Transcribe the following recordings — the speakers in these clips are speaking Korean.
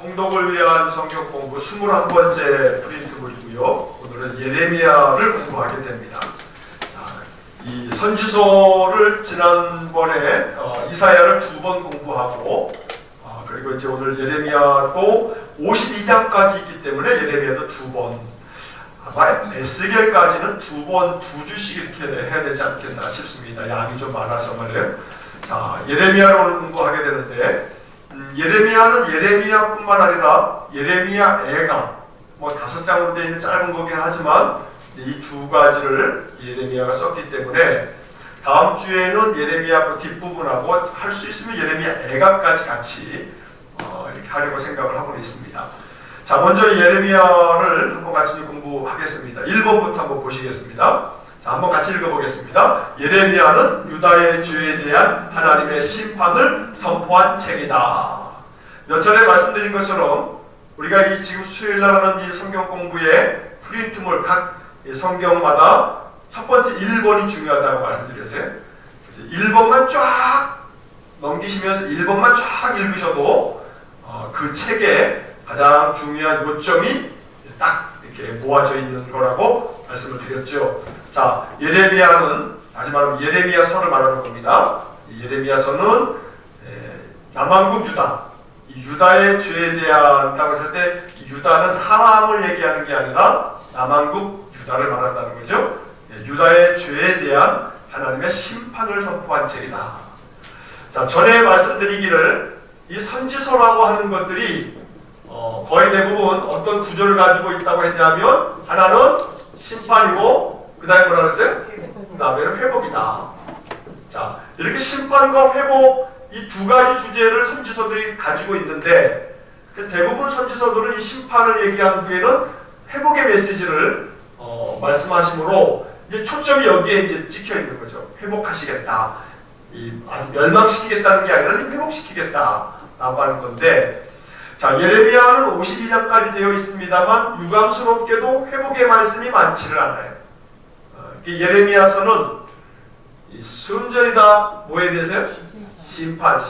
통독을 위한 성경 공부 21번째 프린트물이고요. 오늘은 예레미야를 공부하게 됩니다. 자, 이 선지서를 지난번에 이사야를 2번 공부하고 그리고 이제 오늘 예레미야도 52장까지 있기 때문에 예레미야도 2번, 아마 에스겔까지는 2번 2주씩 이렇게 해야 되지 않겠나 싶습니다. 양이 좀 많아서 말이에요. 자, 예레미야를 오늘 공부하게 되는데 예레미야는 예레미야뿐만 아니라 예레미야 애가 뭐 5장으로 되어 있는 짧은 거긴 하지만 이 두 가지를 예레미야가 썼기 때문에 다음 주에는 예레미야 뒷부분하고 할 수 있으면 예레미야 애가까지 같이 이렇게 하려고 생각을 하고 있습니다. 자, 먼저 예레미야를 한번 같이 공부하겠습니다. 1번부터 한번 보시겠습니다. 자, 한번 같이 읽어보겠습니다. 예레미야는 유다의 죄에 대한 하나님의 심판을 선포한 책이다. 몇 전에 말씀드린 것처럼 우리가 이 지금 수요일날 하는 이 성경 공부의 프린트물 각 성경마다 첫 번째 1번이 중요하다고 말씀드렸어요. 그래서 1번만 쫙 넘기시면서 1번만 쫙 읽으셔도 그 책에 가장 중요한 요점이 딱 이렇게 모아져 있는 거라고 말씀을 드렸죠. 자, 예레미야는 다시 말하면 예레미야서를 말하는 겁니다. 이 예레미야서는 남왕국 유다, 유다의 죄에 대한다고 했을 때 유다는 사람을 얘기하는 게 아니라 남왕국 유다를 말한다는 거죠. 유다의 죄에 대한 하나님의 심판을 선포한 책이다. 자, 전에 말씀드리기를 이 선지서라고 하는 것들이 거의 대부분 어떤 구조를 가지고 있다고 했냐면 하나는 심판이고 그 다음에 뭐라 그랬어요? 그 다음에는 회복이다. 자, 이렇게 심판과 회복 이 두 가지 주제를 선지서들이 가지고 있는데 대부분 선지서들은 이 심판을 얘기한 후에는 회복의 메시지를 말씀하시므로 이제 초점이 여기에 이제 찍혀 있는 거죠. 회복하시겠다. 아주 멸망시키겠다는 게 아니라 회복시키겠다라고 하는 건데, 자, 예레미야는 52장까지 되어 있습니다만 유감스럽게도 회복의 말씀이 많지를 않아요. 예레미야서는 순전이다 뭐에 대해서요? 심판.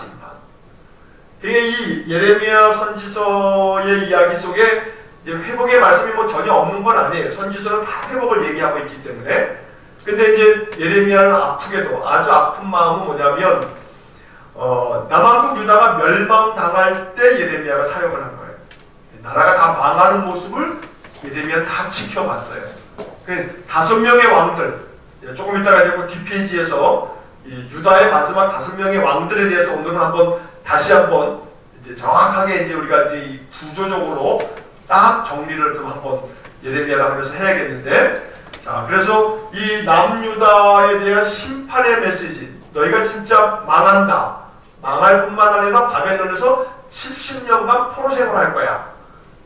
그게 이 예레미야 선지서의 이야기 속에 회복의 말씀이 뭐 전혀 없는 건 아니에요. 선지서는 다 회복을 얘기하고 있기 때문에. 근데 이제 예레미야는 아프게도 아주 아픈 마음은 뭐냐면 남왕국 유다가 멸망당할 때 예레미야가 사역을 한 거예요. 나라가 다 망하는 모습을 예레미야는 다 지켜봤어요. 그 5명의 왕들, 조금 이따가 이제 뒷페이지에서 이 유다의 마지막 5명의 왕들에 대해서 오늘은 다시 한번 이제 정확하게 이제 우리가 이제 구조적으로 딱 정리를 좀 한번 예레미야를 하면서 해야겠는데, 자, 그래서 이 남유다에 대한 심판의 메시지, 너희가 진짜 망한다. 망할 뿐만 아니라 바벨론에서 70년간 포로 생활할 거야.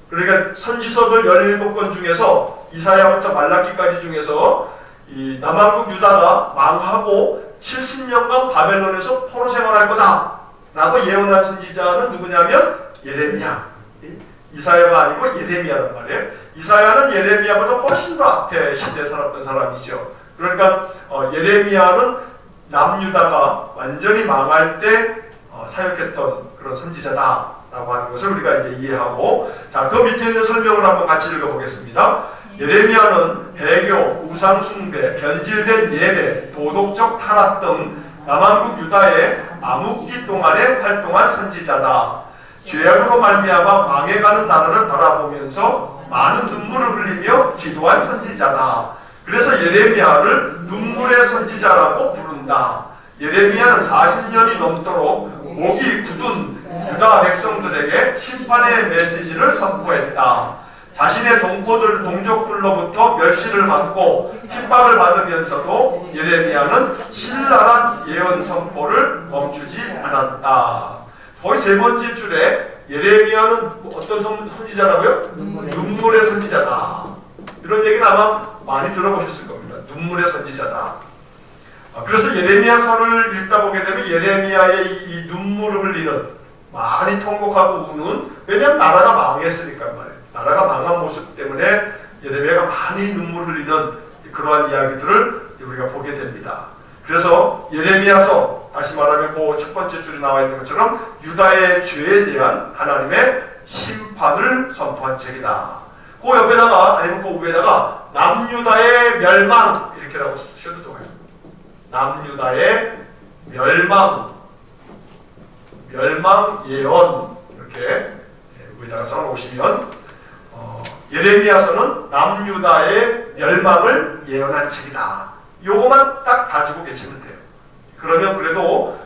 그러니까 선지서들 17권 중에서 이사야부터 말라기까지 중에서 이 남왕국 유다가 망하고 70년간 바벨론에서 포로 생활할 거다 라고 예언한 선지자는 누구냐면 예레미야. 이사야가 아니고 예레미야란 말이에요. 이사야는 예레미야보다 훨씬 더 앞에 시대에 살았던 사람이죠. 그러니까 예레미야는 남유다가 완전히 망할 때 사역했던 그런 선지자다라고 하는 것을 우리가 이제 이해하고, 자, 그 밑에 있는 설명을 한번 같이 읽어보겠습니다. 예레미야는 배교, 우상숭배, 변질된 예배, 도덕적 타락 등 남왕국 유다의 암흑기 동안에 활동한 선지자다. 죄악으로 말미암아 망해가는 나라를 바라보면서 많은 눈물을 흘리며 기도한 선지자다. 그래서 예레미야를 눈물의 선지자라고 부른다. 예레미야는 40년이 넘도록 목이 굳은 유다 백성들에게 심판의 메시지를 선포했다. 자신의 동족들로부터 멸시를 받고 핍박을 받으면서도 예레미야는 신랄한 예언 선포를 멈추지 않았다. 거의 3번째 줄에 예레미야는 어떤 선지자라고요? 눈물의 선지자다. 이런 얘기는 아마 많이 들어보셨을 겁니다. 눈물의 선지자다. 그래서 예레미야서를 읽다 보게 되면 예레미야의 이 눈물을 흘리는, 많이 통곡하고 우는, 왜냐하면 나라가 망했으니까 말이에요. 나라가 망한 모습 때문에 예레미야가 많이 눈물 흘리는 그러한 이야기들을 우리가 보게 됩니다. 그래서 예레미야서, 다시 말하면 그 첫 번째 줄에 나와 있는 것처럼 유다의 죄에 대한 하나님의 심판을 선포한 책이다. 그 옆에다가 아니면 그 위에다가 남유다의 멸망 이렇게라고 쓰셔도 좋아요. 남유다의 멸망 예언 이렇게 위에다가 써놓으시면 예레미야서는 남유다의 멸망을 예언한 책이다. 요거만 딱 가지고 계시면 돼요. 그러면 그래도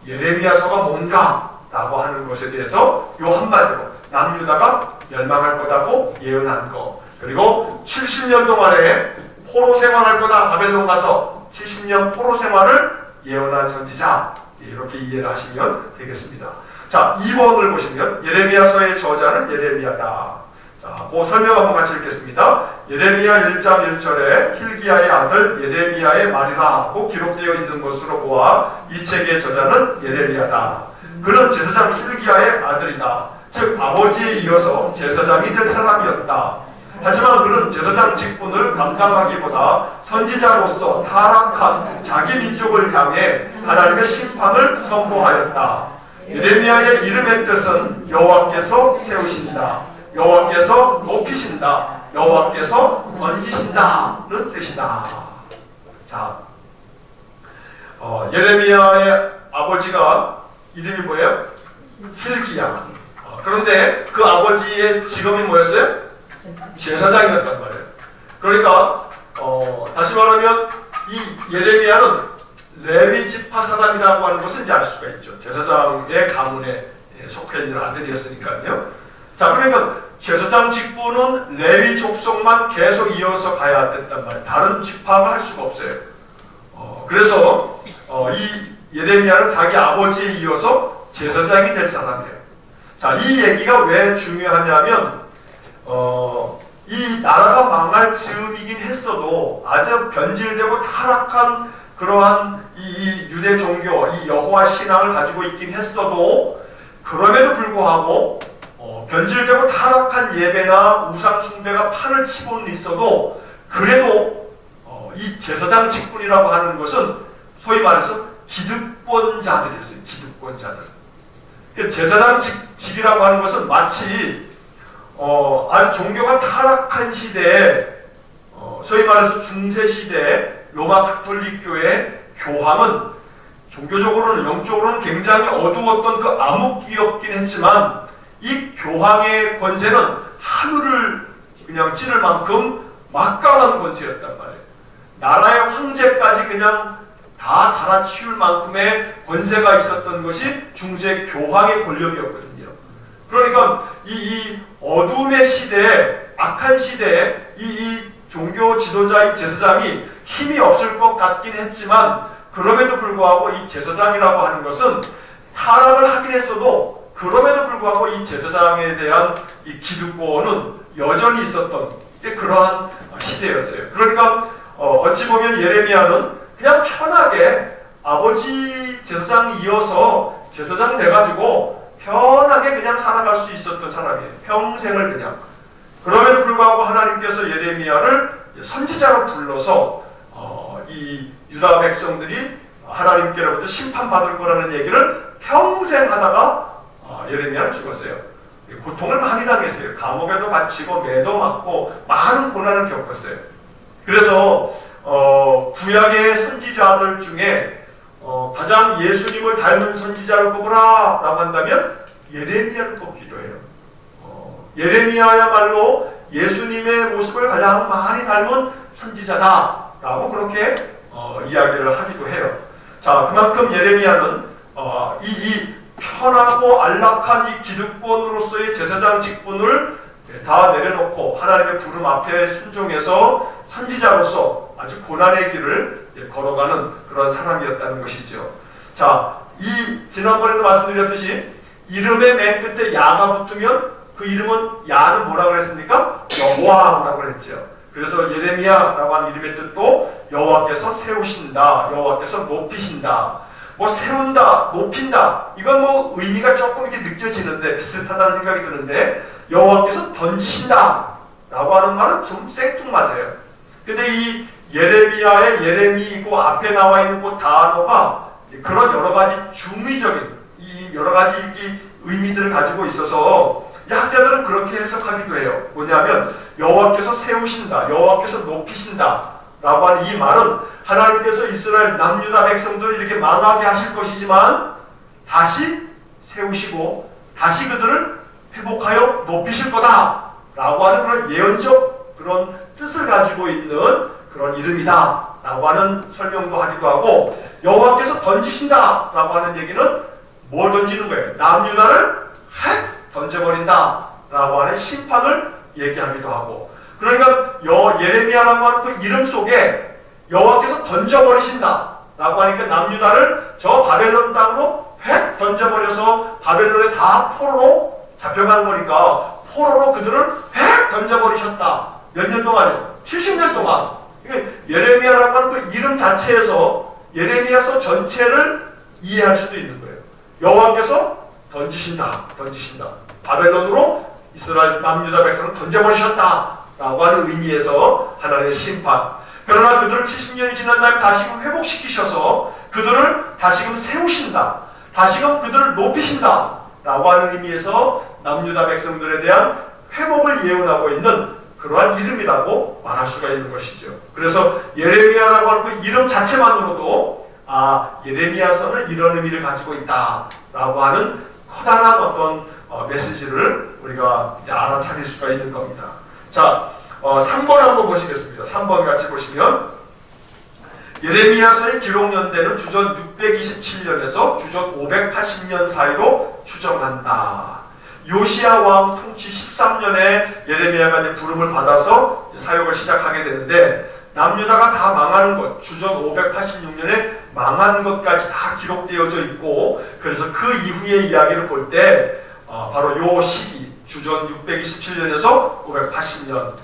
예레미야서가 뭔가 라고 하는 것에 대해서 요 한마디로 남유다가 멸망할 거다고 예언한 거, 그리고 70년 동안에 포로 생활할 거다, 바벨론 가서 70년 포로 생활을 예언한 선지자, 이렇게 이해를 하시면 되겠습니다. 자, 2번을 보시면 예레미야서의 저자는 예레미야다. 자, 그 설명 한번 같이 읽겠습니다. 예레미야 1장 1절에 힐기야의 아들 예레미야의 말이라고 기록되어 있는 것으로 보아 이 책의 저자는 예레미야다. 그는 제사장 힐기야의 아들이다. 즉 아버지에 이어서 제사장이 될 사람이었다. 하지만 그는 제사장 직분을 감당하기보다 선지자로서 타락한 자기 민족을 향해 하나님의 심판을 선포하였다. 예레미야의 이름의 뜻은 여호와께서 세우신다, 여호와께서 높이신다, 여호와께서 얹으신다는 뜻이다. 자, 예레미야의 아버지가 이름이 뭐예요? 힐기야. 그런데 그 아버지의 직업이 뭐였어요? 제사장이었단 말이에요. 그러니까 다시 말하면 이 예레미야는 레위 지파 사람이라고 하는 것을 이제 알 수가 있죠. 제사장의 가문에 속해 있는 아들이었으니까요. 자, 그러니까 제사장 직분은 레위 족속만 계속 이어서 가야 됐단 말이에요. 다른 지파가 할 수가 없어요. 그래서 이 예레미야는 자기 아버지에 이어서 제사장이 될 사람이에요. 자, 이 얘기가 왜 중요하냐면 이 나라가 망할 즈음이긴 했어도 아주 변질되고 타락한 그러한 이 유대 종교, 이 여호와 신앙을 가지고 있긴 했어도 그럼에도 불구하고 변질되고 타락한 예배나 우상 숭배가 판을 치고는 있어도 그래도 이 제사장 직분이라고 하는 것은 소위 말해서 기득권자들이었어요. 기득권자들. 제사장 직이라고 하는 것은 마치 아주 종교가 타락한 시대에 소위 말해서 중세 시대에 로마 가톨릭 교회 교황은 종교적으로는 영적으로는 굉장히 어두웠던 그 암흑기였긴 했지만 이 교황의 권세는 하늘을 그냥 찌를 만큼 막강한 권세였단 말이에요. 나라의 황제까지 그냥 다 갈아치울 만큼의 권세가 있었던 것이 중세 교황의 권력이었거든요. 그러니까 이 어둠의 시대에, 악한 시대에 이 종교 지도자의 제사장이 힘이 없을 것 같긴 했지만 그럼에도 불구하고 이 제사장이라고 하는 것은 타락을 하긴 했어도 그럼에도 불구하고 이 제사장에 대한 이 기득권은 여전히 있었던 그러한 시대였어요. 그러니까 어찌 보면 예레미야는 그냥 편하게 아버지 제사장이 이어서 제사장 돼가지고 편하게 그냥 살아갈 수 있었던 사람이에요. 평생을 그냥. 그럼에도 불구하고 하나님께서 예레미야를 선지자로 불러서 이 유다 백성들이 하나님께로부터 심판받을 거라는 얘기를 평생 하다가 예레미야는 죽었어요. 고통을 많이 당했어요. 감옥에도 갇히고 매도 맞고 많은 고난을 겪었어요. 그래서 구약의 선지자들 중에 가장 예수님을 닮은 선지자를 꼽으라 라고 한다면 예레미야를 꼽기도 해요. 예레미야야말로 예수님의 모습을 가장 많이 닮은 선지자다 라고 그렇게 이야기를 하기도 해요. 자, 그만큼 예레미야는 이 편하고 안락한 이 기득권으로서의 제사장 직분을 다 내려놓고 하나님의 부름 앞에 순종해서 선지자로서 아주 고난의 길을 걸어가는 그런 사람이었다는 것이죠. 자, 지난번에도 말씀드렸듯이 이름의 맨 끝에 야가 붙으면 그 이름은 야는 뭐라고 그랬습니까? 여호와라고 그랬죠. 그래서 예레미야라고 하는 이름의 뜻도 여호와께서 세우신다, 여호와께서 높이신다. 뭐 세운다, 높인다, 이건 뭐 의미가 조금 이렇게 느껴지는데 비슷하다는 생각이 드는데 여호와께서 던지신다 라고 하는 말은 좀 생뚱맞아요. 근데 이 예레미야의 예레미이고 앞에 나와 있는 그 단어가 그런 여러 가지 중의적인 이 여러 가지 의미들을 가지고 있어서 학자들은 그렇게 해석하기도 해요. 뭐냐면 여호와께서 세우신다, 여호와께서 높이신다 라고 하는 이 말은 하나님께서 이스라엘 남유다 백성들을 이렇게 망하게 하실 것이지만 다시 세우시고 다시 그들을 회복하여 높이실 거다 라고 하는 그런 예언적 그런 뜻을 가지고 있는 그런 이름이다 라고 하는 설명도 하기도 하고, 여호와께서 던지신다 라고 하는 얘기는 뭘 던지는 거예요? 남유다를 던져버린다 라고 하는 심판을 얘기하기도 하고, 그러니까 예레미야라고 하는 그 이름 속에 여호와께서 던져버리신다 라고 하니까 남유다를 저 바벨론 땅으로 획 던져버려서 바벨론에 다 포로로 잡혀간 거니까 포로로 그들을 획 던져버리셨다. 몇 년 동안이요? 70년 동안. 예레미야라고 하는 그 이름 자체에서 예레미야서 전체를 이해할 수도 있는 거예요. 여호와께서 던지신다. 바벨론으로 이스라엘 남유다 백성을 던져버리셨다 라고 하는 의미에서 하나님의 심판. 그러나 그들을 70년이 지난 다음에 다시금 회복시키셔서 그들을 다시금 세우신다, 다시금 그들을 높이신다 라고 하는 의미에서 남유다 백성들에 대한 회복을 예언하고 있는 그러한 이름이라고 말할 수가 있는 것이죠. 그래서 예레미야라고 하는 그 이름 자체만으로도 예레미야서는 이런 의미를 가지고 있다 라고 하는 커다란 어떤 메시지를 우리가 이제 알아차릴 수가 있는 겁니다. 자, 3번 한번 보시겠습니다. 3번 같이 보시면 예레미야서의 기록 연대는 주전 627년에서 주전 580년 사이로 추정한다. 요시야 왕 통치 13년에 예레미야가 이제 부름을 받아서 사역을 시작하게 되는데, 남유다가 다 망하는 것, 주전 586년에 망한 것까지 다 기록되어져 있고, 그래서 그 이후의 이야기를 볼 때 바로 요 시기, 주전 627년에서 580년,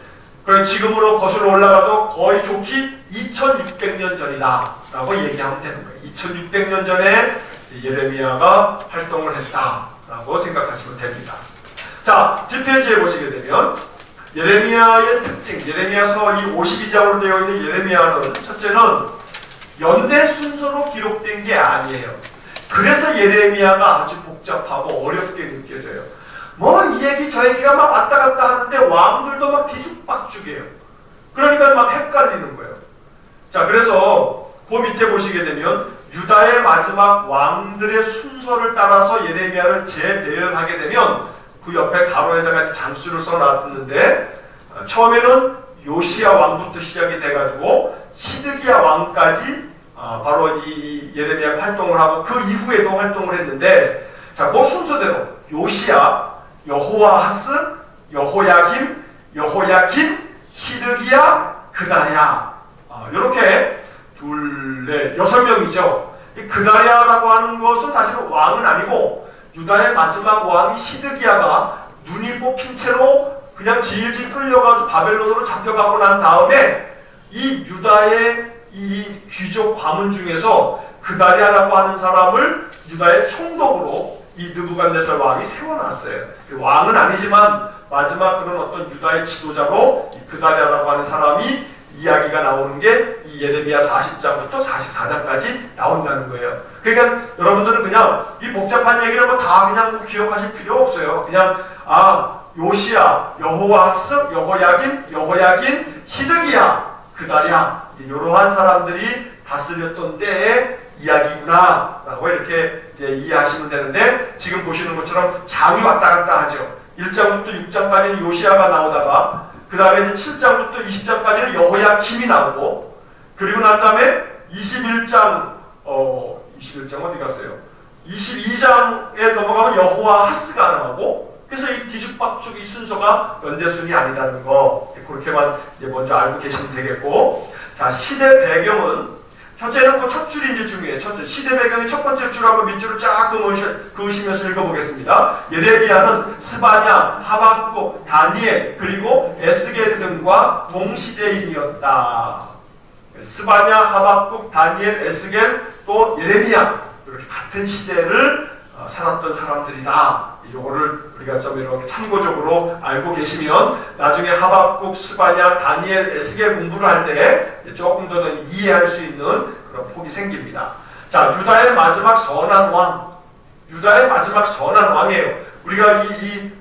그럼 지금으로 거슬러 올라가도 거의 좋기 2600년 전이다 라고 얘기하면 되는 거예요. 2600년 전에 예레미야가 활동을 했다 라고 생각하시면 됩니다. 자, 뒷페이지에 보시게 되면 예레미야의 특징, 예레미야서 이 52장으로 되어 있는 예레미야는 첫째는 연대 순서로 기록된 게 아니에요. 그래서 예레미야가 아주 복잡하고 어렵게 느껴져요. 이 얘기 저 얘기가 막 왔다 갔다 하는데 왕들도 막 뒤죽박죽이에요. 그러니까 막 헷갈리는 거예요. 자, 그래서 그 밑에 보시게 되면 유다의 마지막 왕들의 순서를 따라서 예레미야를 재배열하게 되면 그 옆에 가로에다가 장수를 써놨는데, 처음에는 요시야 왕부터 시작이 돼가지고 시드기야 왕까지 바로 이 예레미야가 활동을 하고 그 이후에도 활동을 했는데, 자, 그 순서대로 요시야, 여호와하스, 여호야김, 여호야긴, 시드기야, 그다랴, 이렇게 여섯 명이죠. 그다랴라고 하는 것은 사실은 왕은 아니고 유다의 마지막 왕이 시드기야가 눈이 뽑힌 채로 그냥 질질 끌려가지고 바벨론으로 잡혀가고 난 다음에 이 유다의 이 귀족 과문 중에서 그다랴라고 하는 사람을 유다의 총독으로 이 느부갓네살 왕이 세워놨어요. 왕은 아니지만 마지막 그런 어떤 유다의 지도자로 이 그다랴라고 하는 사람이 이야기가 나오는 게 이 예레미야 40장부터 44장까지 나온다는 거예요. 그러니까 여러분들은 그냥 이 복잡한 얘기를 다 그냥 기억하실 필요 없어요. 그냥 요시야, 여호와하스, 여호야긴, 여호야긴, 시드기야, 그다랴, 이러한 사람들이 다스렸던 때의 이야기구나 라고 이렇게 이제 이해하시면 되는데, 지금 보시는 것처럼 장이 왔다 갔다 하죠. 1장부터 6장까지는 요시야가 나오다가 그 다음에 7장부터 20장까지는 여호야김이 나오고, 그리고 난 다음에 21장 어디 갔어요? 22장에 넘어가면 여호와하스가 나오고, 그래서 이 뒤죽박죽 이 순서가 연대순이 아니다는 거, 그렇게만 이제 먼저 알고 계시면 되겠고, 자, 시대 배경은 첫째는 그 첫 줄이 이제 중요해요. 첫째, 시대 배경의 첫 번째 줄 한번 밑줄을 쫙 그으시면서 읽어보겠습니다. 예레미야는 스바냐, 하박국, 다니엘, 그리고 에스겔 등과 동시대인이었다. 스바냐, 하박국, 다니엘, 에스겔, 또 예레미야, 이렇게 같은 시대를 살았던 사람들이다. 이거를 우리가 좀 이렇게 참고적으로 알고 계시면 나중에 하박국, 스바냐, 다니엘, 에스겔 공부를 할 때 조금 더 이해할 수 있는 그런 폭이 생깁니다. 자, 유다의 마지막 선한 왕, 유다의 마지막 선한 왕이에요. 우리가 이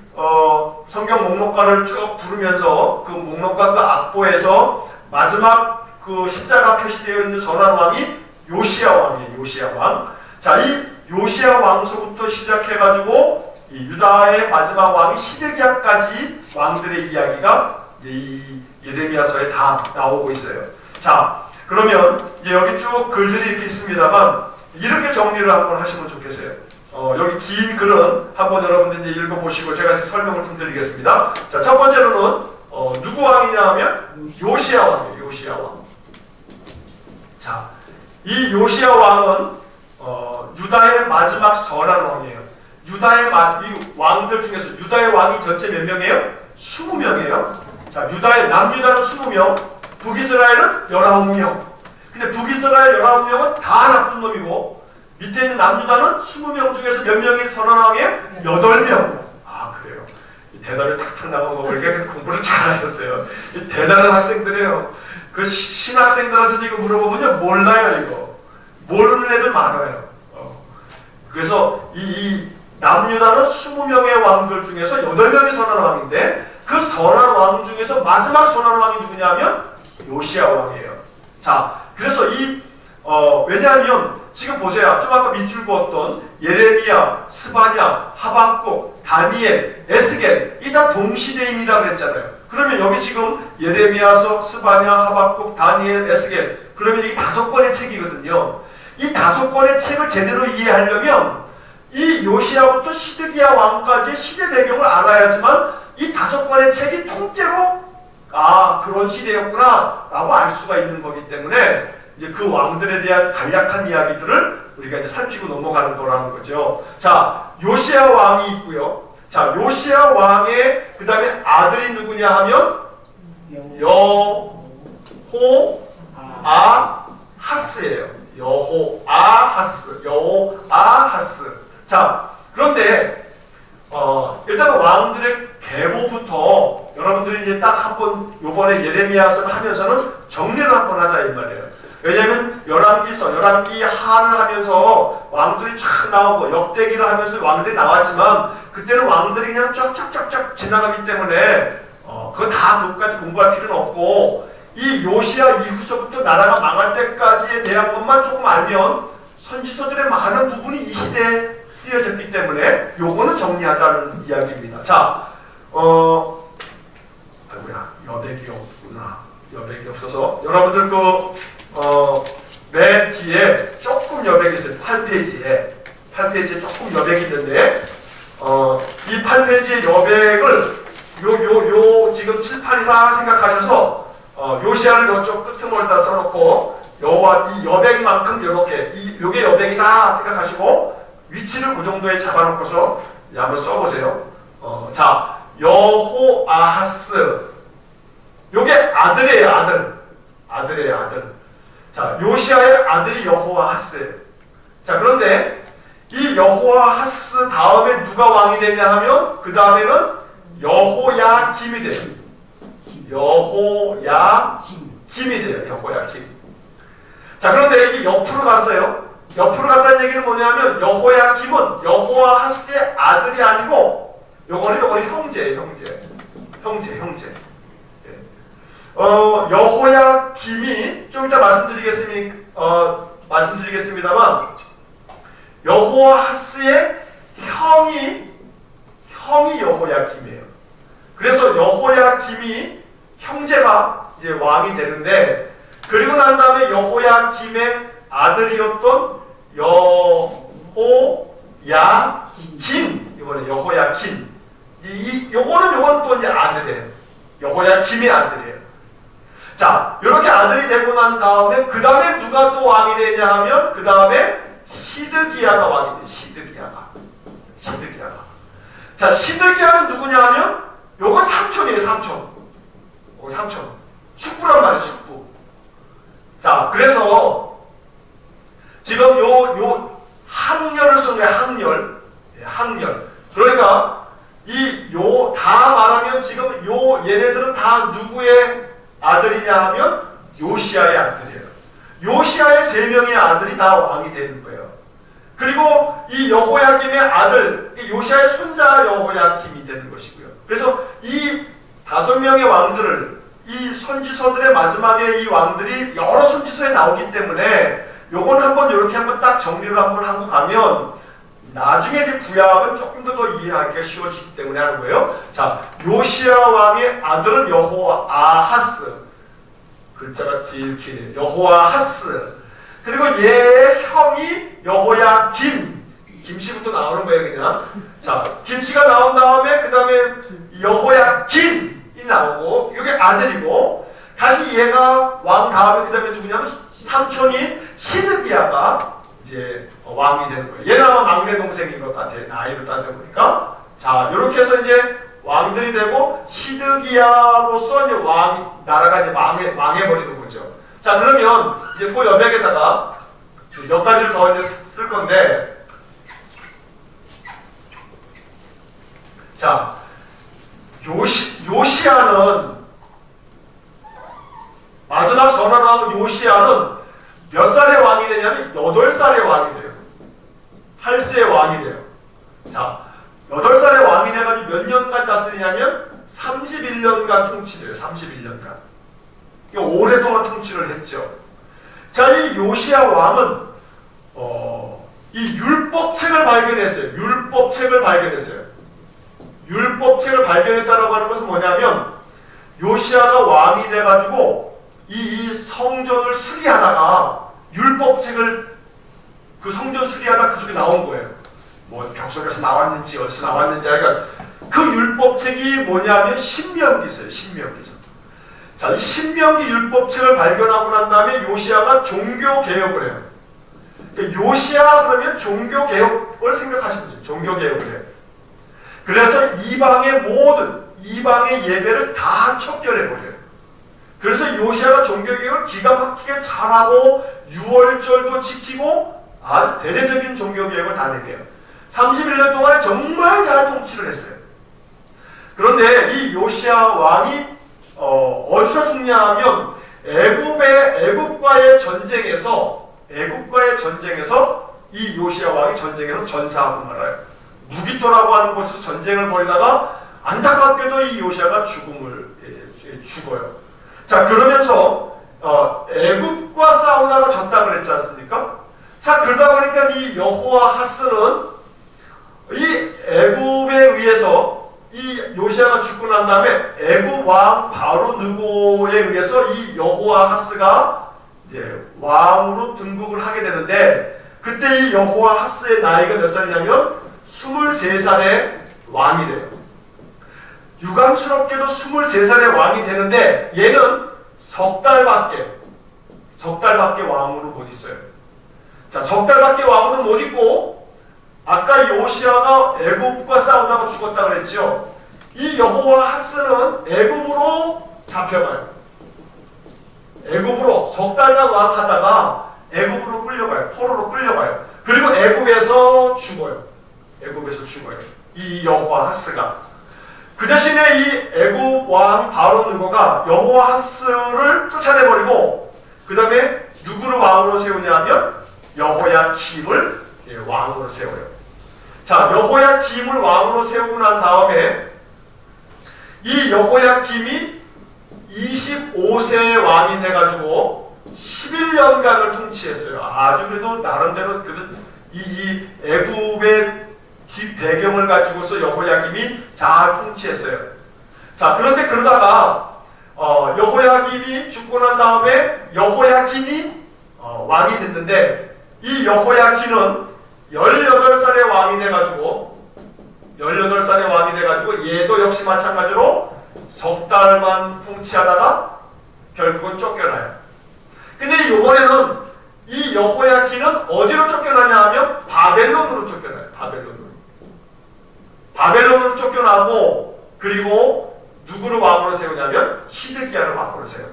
성경 목록가를 쭉 부르면서 그 목록가 그 악보에서 마지막 그 십자가 표시되어 있는 선한 왕이 요시야 왕이에요. 요시야 왕. 자, 이 요시야 왕서부터 시작해가지고 이 유다의 마지막 왕이 시드기야까지 왕들의 이야기가 이 예레미야서에 다 나오고 있어요. 자, 그러면 이제 여기 쭉 글들이 이렇게 있습니다만 이렇게 정리를 한번 하시면 좋겠어요. 여기 긴 글은 한번 여러분들 이제 읽어보시고 제가 이제 설명을 좀 드리겠습니다. 자, 첫 번째로는 누구 왕이냐 하면 요시야 왕이에요. 요시야 왕. 자, 이 요시야 왕은 유다의 마지막 선한 왕이에요. 유다의 이 왕들 중에서 유다의 왕이 전체 몇 명이에요? 20명이에요. 자, 유다의 남유다는 20명, 북이스라엘은 19명. 근데 북이스라엘 19명은 다 나쁜 놈이고 밑에 있는 남유다는 20명 중에서 몇 명이 선한 왕이에요? 8명. 아, 그래요. 이 대답을 탁탁 나간 거 보니까 공부를 잘하셨어요. 이 대단한 학생들이에요. 그 신학생들한테도 이거 물어보면요, 몰라요, 이거. 모르는 애들 많아요. 그래서 이 남유다는 20명의 왕들 중에서 8명이 선한 왕인데 그 선한 왕 중에서 마지막 선한 왕이 누구냐면 요시야 왕이에요. 자, 그래서 왜냐하면 지금 보세요. 좀 아까 밑줄 그었던 예레미야, 스바냐, 하박국, 다니엘, 에스겔 이 다 동시대인이라고 그랬잖아요. 그러면 여기 지금 예레미야서, 스바냐, 하박국, 다니엘, 에스겔 그러면 이게 5권의 책이거든요. 이 5권의 책을 제대로 이해하려면 이 요시야부터 시드기야 왕까지의 시대 배경을 알아야지만 이 5권의 책이 통째로 그런 시대였구나 라고 알 수가 있는 거기 때문에 이제 그 왕들에 대한 간략한 이야기들을 우리가 이제 살피고 넘어가는 거라는 거죠. 자, 요시야 왕이 있고요. 자, 요시야 왕의 그 다음에 아들이 누구냐 하면 여호아하스예요. 여호아하스. 자, 그런데 일단 왕들의 계보부터 여러분들이 이제 딱 한번 요번에 예레미야서를 하면서는 정리를 한번 하자 이 말이에요. 왜냐하면 열왕기 하를 하면서 왕들이 쫙 나오고 역대기를 하면서 왕들이 나왔지만 그때는 왕들이 그냥 쫙쫙쫙쫙 지나가기 때문에 그거 다 그것까지 공부할 필요는 없고 이 요시야 이후서부터 나라가 망할 때까지에 대한 것만 조금 알면 선지서들의 많은 부분이 이 시대에 쓰여졌기 때문에 요거는 정리하자는 이야기입니다. 자, 아이고야, 여백이 없구나. 여백이 없어서 여러분들 맨 뒤에 조금 여백이 있어요. 8페이지에 조금 여백이 있는데 이 8페이지의 여백을 지금 7, 8이라 생각하셔서 요시야를 이쪽 끄트머리에다 써놓고 이 여백만큼 요게 여백이다 생각하시고 위치를 그 정도에 잡아놓고서 한번 써보세요. 자, 여호아하스 요게 아들이에요. 아들. 자, 요시야의 아들이 여호아하스예요. 자, 그런데 이 여호아하스 다음에 누가 왕이 되냐 하면 그 다음에는 여호야김이 돼요. 여호야김이 돼요. 여호야김. 자, 그런데 이게 옆으로 갔어요. 옆으로 갔다는 얘기는 뭐냐면 여호야김은 여호아하스의 아들이 아니고 요거는 형제예요. 형제. 여호야김이 좀 이따 말씀드리겠습니다만 여호아하스의 형이 여호야김이에요. 그래서 여호야김이 형제가 이제 왕이 되는데 그리고 난 다음에 여호야김의 아들이었던 여호야긴 이번에 여호야긴 요거는 또 이제 아들이에요. 여호야김의 아들이에요. 자, 이렇게 아들이 되고 난 다음에 그 다음에 누가 또 왕이 되냐 하면 그 다음에 시드기야가 왕이 돼요. 시드기야가. 자, 시드기야는 누구냐 하면 요건 삼촌이에요. 삼촌. 숙부란 말이에요. 숙부. 자, 그래서 지금 요 학렬을 쓴 거예요. 학렬. 그러니까 다 말하면 지금 얘네들은 다 누구의 아들이냐 하면 요시야의 아들이에요. 요시야의 3명의 아들이 다 왕이 되는 거예요. 그리고 이 여호야김의 아들 요시아의 손자 여호야김이 되는 것이고요. 그래서 이 5명의 왕들을 이 선지서들의 마지막에 이 왕들이 여러 선지서에 나오기 때문에 요건 한번 이렇게 한번 딱 정리를 한번 하고 가면 나중에 이제 구약은 조금 더 이해하기가 쉬워지기 때문에 하는 거예요. 자, 요시야 왕의 아들은 여호아하스, 글자가 제일 길어요. 여호아하스. 그리고 얘의 형이 여호야김, 김씨부터 나오는 거예요, 그냥. 자, 김씨가 나온 다음에 그 다음에 여호야김이 나오고 이게 아들이고, 다시 얘가 왕 다음에 그 다음에 누구냐면 삼촌인 시드기야가 이제 왕이 되는 거예요. 얘는 아마 막내 동생인 것 같아요, 나이로 따져보니까. 자, 이렇게 해서 이제 왕들이 되고 시드기야로서 이제 나라가 이제 망해버리는 거죠. 자, 그러면 이제 그 여백에다가 몇 가지를 더 이제 쓸 건데, 자, 요시야는 마지막 전환하는 요시야는 몇 살의 왕이 되냐면 8살의 왕이 돼요. 8세의 왕이 돼요. 자, 8살의 왕이 돼가지고 몇 년간 다스리냐면 31년간 통치돼요. 31년간. 오랫동안 통치를 했죠. 자, 이 요시야 왕은 이 율법책을 발견했어요. 율법책을 발견했다라고 하는 것은 뭐냐면, 요시야가 왕이 돼가지고 이 성전을 수리하다가 율법책을 그 성전 수리하다 그 속에 나온 거예요. 뭐 벽속에서 나왔는지 어디서 나왔는지 하여간 그 율법책이 뭐냐면 신명기서예요. 신명기서. 자, 이 신명기 율법책을 발견하고 난 다음에 요시야가 종교 개혁을 해요. 그러니까 요시야 그러면 종교 개혁을 생각하시면 돼요. 종교 개혁을 해요. 그래서 이방의 예배를 다 척결해 버려요. 그래서 요시야가 종교 개혁을 기가 막히게 잘하고 유월절도 지키고 아주 대대적인 종교 개혁을 다 내게요. 31년 동안에 정말 잘 통치를 했어요. 그런데 이 요시야 왕이 어디서 죽냐 하면 애굽과의 전쟁에서 이 요시야 왕이 전쟁에서 전사하고 말아요. 무기토라고 하는 곳에서 전쟁을 벌이다가 안타깝게도 이 요시야가 죽어요. 자, 그러면서 애굽과 싸우다가 졌다 그랬지 않습니까? 자, 그러다 보니까 이 여호아하스는 이 애굽에 의해서 이 요시야가 죽고 난 다음에 애굽 왕 바로 느고에 의해서 이 여호아하스가 이제 왕으로 등극을 하게 되는데, 그때 이 여호아하스의 나이가 몇 살이냐면 23살의 왕이 돼요. 유감스럽게도 23살의 왕이 되는데 얘는 석 달밖에 왕으로 못 있어요. 자, 석 달밖에 왕으로 못 있고, 아까 요시야가 애굽과 싸우다가 죽었다 그랬죠. 이 여호아하스는 애굽으로 잡혀가요. 애굽으로 석 달간 왕하다가 애굽으로 끌려가요. 포로로 끌려가요. 그리고 애굽에서 죽어요. 이 여호아하스가. 그 대신에 이 애굽 왕 바로 느고가 여호아하스를 쫓아내버리고 그 다음에 누구를 왕으로 세우냐면 여호야김을 왕으로 세워요. 자, 여호야김을 왕으로 세우고 난 다음에 이 여호야김이 25세의 왕이 돼가지고 11년간을 통치했어요. 아주 그래도 나름대로 이 애굽의 뒷배경을 가지고서 여호야김이 잘 통치했어요. 자, 그런데 그러다가 여호야김이 죽고 난 다음에 여호야긴이 왕이 됐는데, 이 여호야긴은 18살의 왕이 돼가지고 얘도 역시 마찬가지로 석 달만 통치하다가 결국은 쫓겨나요. 근데 이번에는 이 여호야긴은 어디로 쫓겨나냐 하면 바벨론으로 쫓겨나요. 바벨론으로 쫓겨나고, 그리고 누구를 왕으로 세우냐면 시드기야를 왕으로 세워요.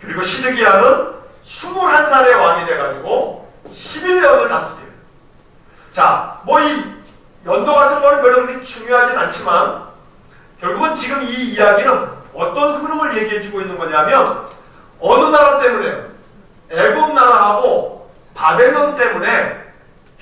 그리고 시드기야는 21살의 왕이 돼가지고 11년을 다스려요. 자, 뭐 이 연도 같은 거는 별로 그렇게 중요하진 않지만, 결국은 지금 이 이야기는 어떤 흐름을 얘기해주고 있는 거냐면, 어느 나라 때문에, 애굽 나라하고 바벨론 때문에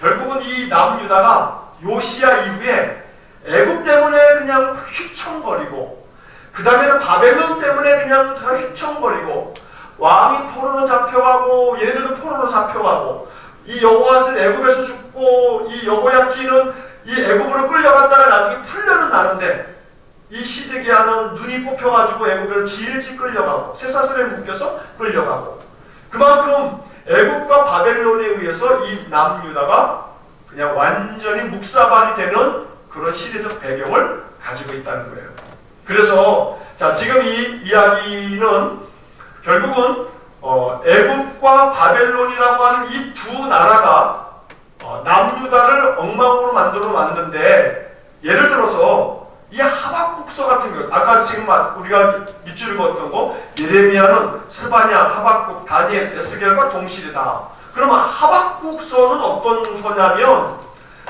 결국은 이 남유다가 요시야 이후에 애굽 때문에 그냥 휘청거리고 그 다음에는 바벨론 때문에 그냥 다 휘청거리고 왕이 포로로 잡혀가고 얘네들도 포로로 잡혀가고 이 여호아스는 애굽에서 죽고 이 여호야키는 이 애굽으로 끌려갔다가 나중에 풀려는 나는데 이 시드기야는 눈이 뽑혀가지고 애굽으로 질질 끌려가고 쇠사슬에 묶여서 끌려가고 그만큼 애굽과 바벨론에 의해서 이 남유다가 그냥 완전히 묵사발이 되는 그런 시대적 배경을 가지고 있다는 거예요. 그래서 자 지금 이 이야기는 결국은 애굽과 바벨론이라고 하는 이 두 나라가 남유다를 엉망으로 만들어 놨는데 예를 들어서 이 하박국서 같은 것 아까 지금 우리가 밑줄 그었던 거 예레미야는 스바냐, 하박국, 다니엘, 에스겔과 동시대다. 그러면 하박국서는 어떤 서냐면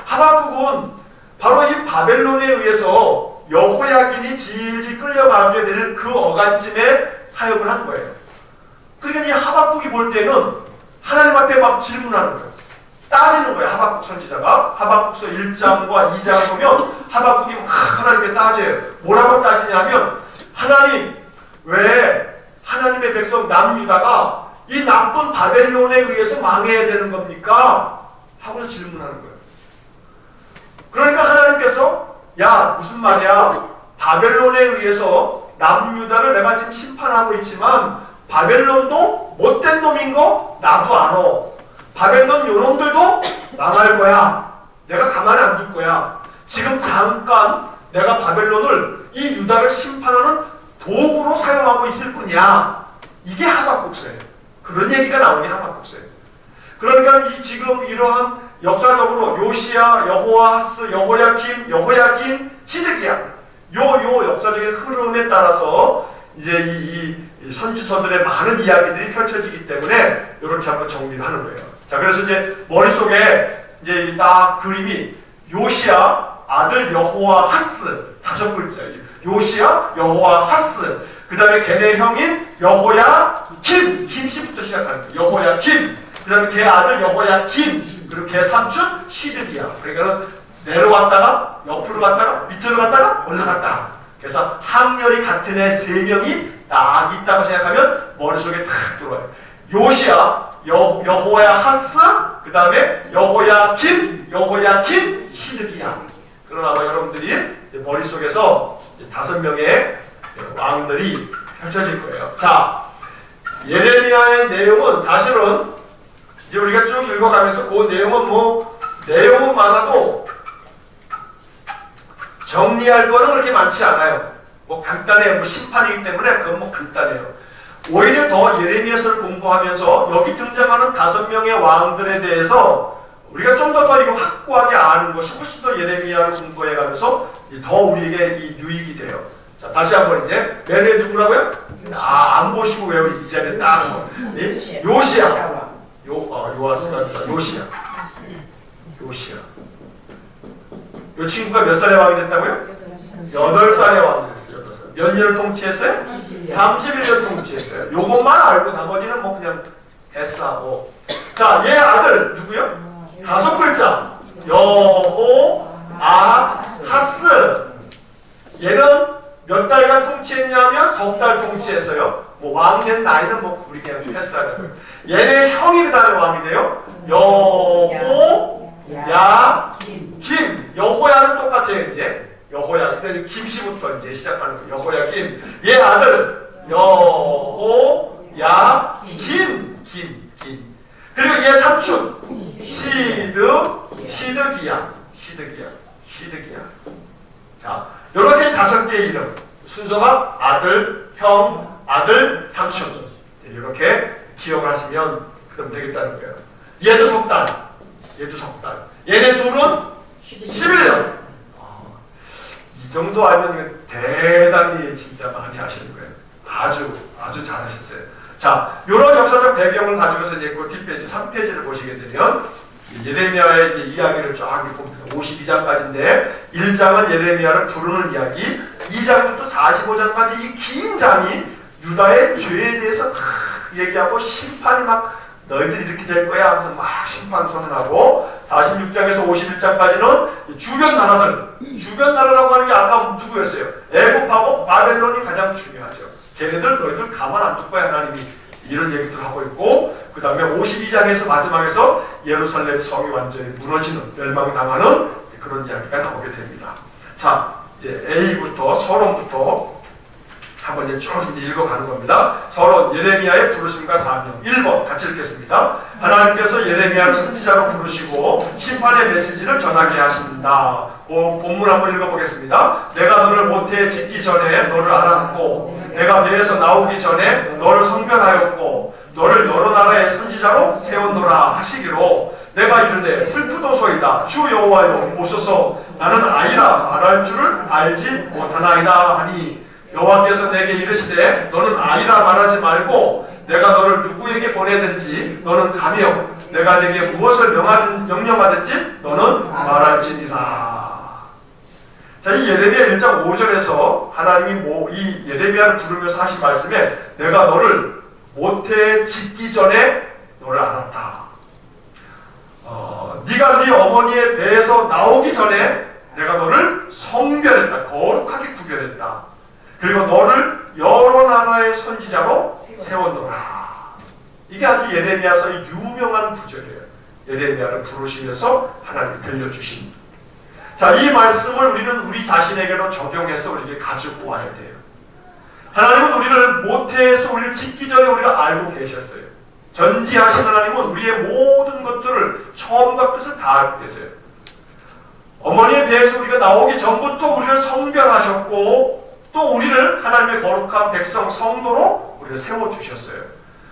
하박국은 바로 이 바벨론에 의해서 여호야긴이 질질 끌려가게 될 그 어간쯤에 사역을 한 거예요. 그러니까 이 하박국이 볼 때는 하나님 앞에 막 질문하는 거예요. 따지는 거예요. 하박국 선지자가 하박국서 1장과 2장 보면 하박국이 막 하나님께 따져요. 뭐라고 따지냐면 하나님 왜 하나님의 백성 남유다가 이 나쁜 바벨론에 의해서 망해야 되는 겁니까? 하고서 질문하는 거예요. 그러니까 하나님께서 야 무슨 말이야 바벨론에 의해서 남유다를 내가 지금 심판하고 있지만 바벨론도 못된 놈인 거 나도 알아. 바벨론 요놈들도 망할 거야. 내가 가만히 안 둘 거야. 지금 잠깐 내가 바벨론을 이 유다를 심판하는 도구로 사용하고 있을 뿐이야. 이게 하박국서예요. 그런 얘기가 나오는 게 하박국서예요. 그러니까 이 지금 이러한 역사적으로 요시야, 여호아스, 여호야킴, 여호야긴, 시드기야 요 역사적인 흐름에 따라서 이제 이 선지서들의 많은 이야기들이 펼쳐지기 때문에 이렇게 한번 정리를 하는 거예요. 자, 그래서 이제 머릿속에 이제 딱 그림이 요시야 아들 여호아하스 5글자예요. 요시야 여호아하스 그 다음에 걔네 형인 여호야김 김씨부터 시작하는 거예요. 여호야김 그 다음에 걔 아들 여호야김 그리고 걔 삼촌 시드기야. 그러니까 내려왔다가 옆으로 갔다가 밑으로 갔다가 올라갔다. 그래서 학렬이 같은 애 3명이 딱 있다고 생각하면 머릿속에 탁 들어와요. 요시야 여호야하스 그 다음에 여호야김 시드기야. 그러나 아마 여러분들이 머릿속에서 5명의 왕들이 펼쳐질 거예요. 자, 예레미야의 내용은 사실은 이제 우리가 쭉 읽어가면서 그 내용은 내용은 많아도 정리할 거는 그렇게 많지 않아요. 간단해요. 심판이기 때문에 그건 간단해요. 오히려 더 예레미야서를 공부하면서 여기 등장하는 5명의 왕들에 대해서 우리가 좀 더 이거 확고하게 아는 것이 훨씬 더 예레미야를 공부해가면서 더 우리에게 이 유익이 돼요. 자, 다시 한번 이제 맨 위에 누구라고요? 안 보시고 외우기 이제는 딱 요시야. 요아스가 아니라 요시야. 요 친구가 몇 살에 왕이 됐다고요? 8살에 왕이 됐어요. 8살. 몇 년을 통치했어요? 31년 통치했어요. 요것만 알고 나머지는 그냥 패스하고. 자, 얘 아들 누구요? 5글자. 여호아하스. 얘는 몇 달간 통치했냐면 3달 통치했어요. 왕 된 나이는 우리 그냥 패스하자고요. 얘네 형이 그 다음에 왕이 돼요. 여호야김. 여호야는 똑같아요. 이제 여호야. 근데 김씨부터 이제 시작하는 거예요. 여호야김. 얘 아들 여호야김. 그리고 얘 삼촌 시드기야. 자, 이렇게 5개의 이름. 순서가 아들, 형, 아들, 삼촌. 이렇게 기억을 하시면 그럼 되겠다는 거예요. 얘도 석 달. 얘네 둘은 11년. 이 정도 알면 대단히 진짜 많이 하시는 거예요. 아주 잘하셨어요. 자, 이런 역사적 배경을 가지고서 이제 그 뒷페이지 3페이지를 보시게 되면 예레미야의 이야기를 쫙 읽습니다. 52장까지인데 1장은 예레미야를 부르는 이야기, 2장부터 45장까지 이 긴 장이 유다의 죄에 대해서 막 얘기하고 심판이 막 너희들 이렇게 될 거야 하면서 막 심판 선언하고 46장에서 51장까지는 주변 나라라고 하는 게 아까 누구였어요? 애굽하고 바벨론이 가장 중요하죠. 걔네들 너희들 가만 안 둘 거야 하나님이 이런 얘기들 하고 있고 그 다음에 52장에서 마지막에서 예루살렘 성이 완전히 무너지는 멸망당하는 그런 이야기가 나오게 됩니다. 자, A부터 서론부터 한번 이제 쭉 읽어가는 겁니다. 서론 예레미야의 부르심과 사명 1번 같이 읽겠습니다. 하나님께서 예레미야를 선지자로 부르시고 심판의 메시지를 전하게 하신다. 그 본문 한번 읽어보겠습니다. 내가 너를 모태에 짓기 전에 너를 알았고 내가 배에서 나오기 전에 너를 성별하였고 너를 여러 나라의 선지자로 세웠노라 하시기로 내가 이르되 슬프도소이다 주 여호와여 보소서 나는 아이라 말할 줄을 알지 못하나이다 하니 여호와께서 내게 이르시되 너는 아이라 말하지 말고 내가 너를 누구에게 보내든지 너는 가며 내가 내게 무엇을 명령하든지 너는 말할지니라. 자, 이 예레미야 1장 5절에서 하나님이 이 예레미야를 부르면서 하신 말씀에 내가 너를 모태에 짓기 전에 너를 알았다. 네가 네 어머니의 배에서 나오기 전에 내가 너를 성별했다. 거룩하게 구별했다. 그리고 너를 여러 나라의 선지자로 세웠노라. 이게 아주 예레미야서의 유명한 구절이에요. 예레미야를 부르시면서 하나님이 들려주신. 자, 이 말씀을 우리는 우리 자신에게로 적용해서 우리에게 가지고 와야 돼요. 하나님은 우리를 모태에서 우리를 짓기 전에 우리를 알고 계셨어요. 전지하신 하나님은 우리의 모든 것들을 처음과 끝을 다 알고 계세요. 어머니의 배에서 우리가 나오기 전부터 우리를 성별하셨고 또 우리를 하나님의 거룩한 백성 성도로 우리를 세워주셨어요.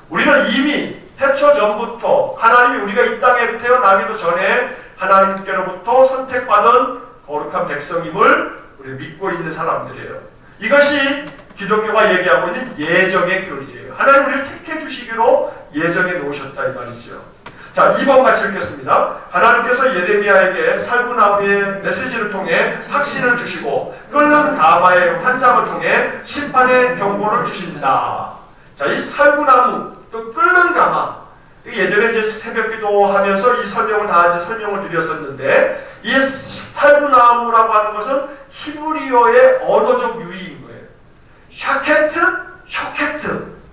우리는 이미 태초 전부터 하나님이 우리가 이 땅에 태어나기도 전에 하나님께로부터 선택받은 거룩한 백성임을 우리 믿고 있는 사람들이에요. 이것이 기독교가 얘기하고 있는 예정의 교리예요. 하나님 우리를 택해 주시기로 예정해 놓으셨다 이 말이죠. 자, 2번 같이 읽겠습니다. 하나님께서 예레미야에게 살구나무의 메시지를 통해 확신을 주시고 끓는 가마의 환상을 통해 심판의 경고를 주십니다. 자, 이 살구나무 또 끓는 가마, 예전에 이제 새벽기도 하면서 이 설명을 다 이제 설명을 드렸었는데 이 살구나무라고 하는 것은 히브리어의 언어적 유의인 거예요. 샤케트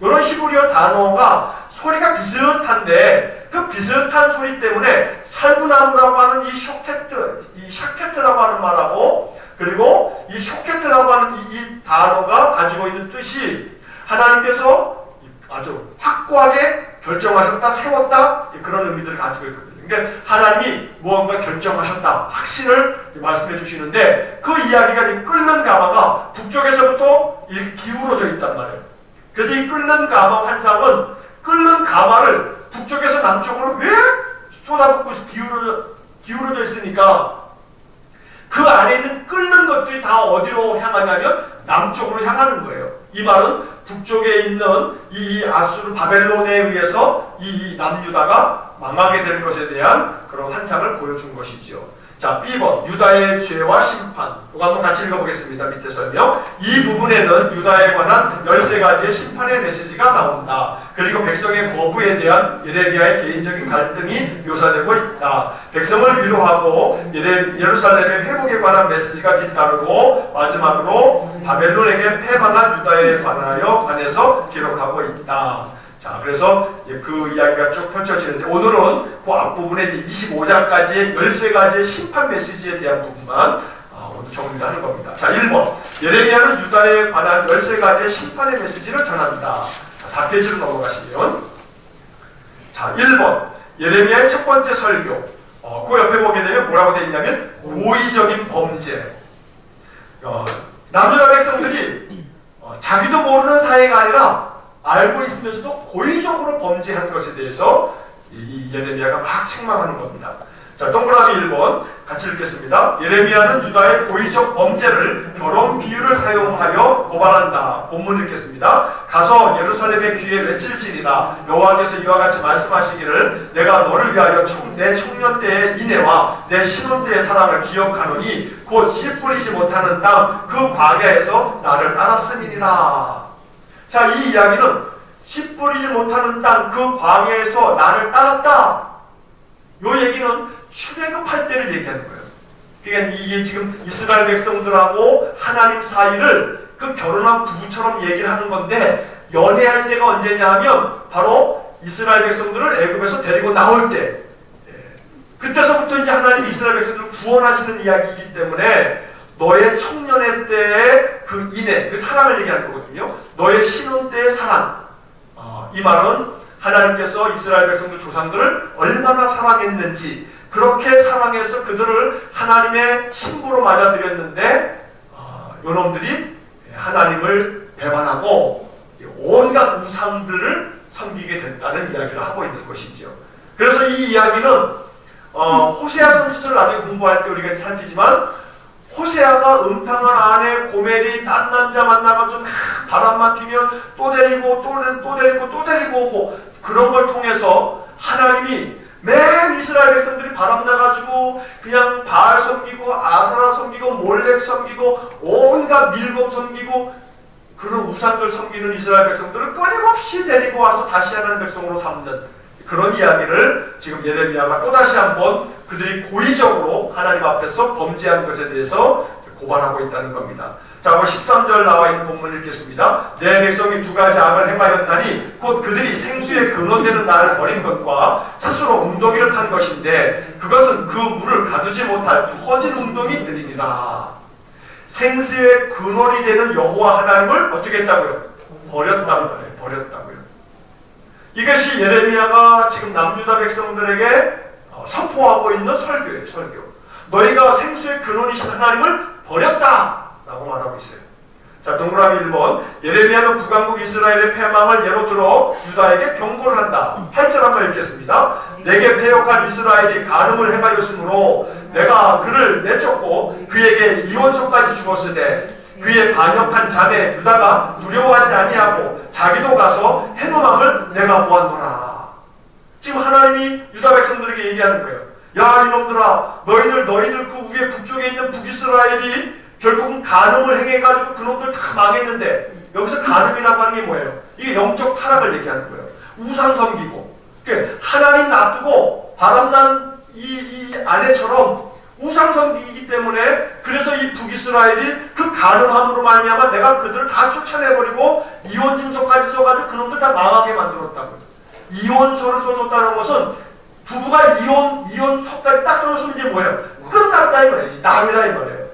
이런 히브리어 단어가 소리가 비슷한데 그 비슷한 소리 때문에 살구나무라고 하는 이 샤케트라고 하는 말하고 그리고 이 쇼케트라고 하는 이 단어가 가지고 있는 뜻이 하나님께서 아주 확고하게 결정하셨다, 세웠다 그런 의미들을 가지고 있거든요. 그러니까 하나님이 무언가 결정하셨다, 확신을 말씀해 주시는데 그 이야기가 끓는 가마가 북쪽에서부터 이렇게 기울어져 있단 말이에요. 그래서 이 끓는 가마 환상은 끓는 가마를 북쪽에서 남쪽으로 왜 쏟아붓고 기울어져 있으니까 그 안에 있는 끓는 것들이 다 어디로 향하냐면 남쪽으로 향하는 거예요. 이 말은 북쪽에 있는 이 아수르 바벨론에 의해서 이 남유다가 망하게 될 것에 대한 그런 환상을 보여준 것이죠. 자, B번 유다의 죄와 심판. 이거 한번 같이 읽어보겠습니다. 밑에 설명. 이 부분에는 유다에 관한 13가지의 심판의 메시지가 나온다. 그리고 백성의 거부에 대한 예레미야의 개인적인 갈등이 묘사되고 있다. 백성을 위로하고 예루살렘의 회복에 관한 메시지가 뒤따르고 마지막으로 바벨론에게 패망한 유다에 관해서 기록하고 있다. 자, 그래서 이제 그 이야기가 쭉 펼쳐지는데 오늘은 그 앞부분에 이제 25장까지의 13가지의 심판 메시지에 대한 부분만 오늘 정리를 하는 겁니다. 자, 1번 예레미야는 유다에 관한 13가지의 심판의 메시지를 전합니다. 자, 4페이지로 넘어가시면 자, 1번 예레미야의 첫 번째 설교 그 옆에 보게 되면 뭐라고 되어 있냐면 고의적인 범죄. 남유다 백성들이 자기도 모르는 사이가 아니라 알고 있으면서도 고의적으로 범죄한 것에 대해서 이 예레미야가 막 책망하는 겁니다. 자, 동그라미 1번 같이 읽겠습니다. 예레미야는 유다의 고의적 범죄를 결혼 비유를 사용하여 고발한다. 본문 읽겠습니다. 가서 예루살렘의 귀에 외칠지니라. 여호와께서 이와 같이 말씀하시기를 내가 너를 위하여 내 청년 때의 인애와 내 신혼 때의 사랑을 기억하노니 곧 씨 뿌리지 못하는 땅 그 광야에서 나를 따랐음이니라. 자, 이 이야기는 씨 뿌리지 못하는 땅 그 광야에서 나를 따랐다. 요 얘기는 출애굽할 때를 얘기하는 거예요. 그러니까 이게 지금 이스라엘 백성들하고 하나님 사이를 그 결혼한 부부처럼 얘기를 하는 건데, 연애할 때가 언제냐 하면 바로 이스라엘 백성들을 애굽에서 데리고 나올 때, 그때서부터 이제 하나님이 이스라엘 백성들을 구원하시는 이야기이기 때문에 너의 청년의 때의 그 인애, 그 사랑을 얘기하는 거거든요. 너의 신혼 때의 사랑. 이 말은 하나님께서 이스라엘 백성들 조상들을 얼마나 사랑했는지, 그렇게 사랑해서 그들을 하나님의 신부로 맞아들였는데 요놈들이 하나님을 배반하고 온갖 우상들을 섬기게 됐다는 이야기를 하고 있는 것이죠. 그래서 이 이야기는 호세아 선지서를 나중에 공부할 때 우리가 살피지만, 호세아가 음탕한 아내 고멜이 딴 남자 만나가지고 바람만 피면 또 데리고 또 데리고 또 데리고 오고, 그런 걸 통해서 하나님이 맨 이스라엘 백성들이 바람나가지고 그냥 바알 섬기고 아사라 섬기고 몰렉 섬기고 온갖 밀곱 섬기고 그런 우상들 섬기는 이스라엘 백성들을 끊임없이 데리고 와서 다시 하나님 백성으로 삼는 그런 이야기를 지금 예레미야가 또다시 한번 그들이 고의적으로 하나님 앞에서 범죄한 것에 대해서 고발하고 있다는 겁니다. 자, 13절 나와 있는 본문 읽겠습니다. 내 백성이 두 가지 악을 행하였나니 곧 그들이 생수의 근원되는 나를 버린 것과 스스로 웅덩이를 탄 것인데, 그것은 그 물을 가두지 못할 터진 웅덩이들이니라. 생수의 근원이 되는 여호와 하나님을 어떻게 했다고요? 버렸다는 거예요. 버렸다고요. 이것이 예레미야가 지금 남유다 백성들에게 선포하고 있는 설교예요. 설교. 너희가 생수의 근원이신 하나님을 버렸다 라고 말하고 있어요. 자, 동그라미 1번. 예레미야는 북왕국 이스라엘의 패망을 예로 들어 유다에게 경고를 한다. 8절 한번 읽겠습니다. 내게 패역한 이스라엘이 간음을 행하였으므로 내가 그를 내쫓고 그에게 이혼서까지 주었으되 그의 반역한 자매 유다가 두려워하지 아니하고 자기도 가서 해노함을 내가 보았노라. 지금 하나님이 유다 백성들에게 얘기하는 거예요. 야, 이놈들아, 너희들 그 위에 북쪽에 있는 북이스라엘이 결국은 간음을 행해가지고 그놈들 다 망했는데, 여기서 간음이라고 하는 게 뭐예요? 이게 영적 타락을 얘기하는 거예요. 우상 섬기고, 하나님 놔두고 바람난 이 아내처럼 우상 섬기기 때문에, 그래서 이 북이스라엘이 그 간음함으로 말미암아 내가 그들을 다 쫓아내버리고 이혼증서까지 써가지고 그놈들 다 망하게 만들었다고. 이혼서를 써줬다는 것은 부부가 이혼서까지 딱 써줬으면 이제 뭐예요? 끝났다 이 말이에요. 남이라 이 말이에요.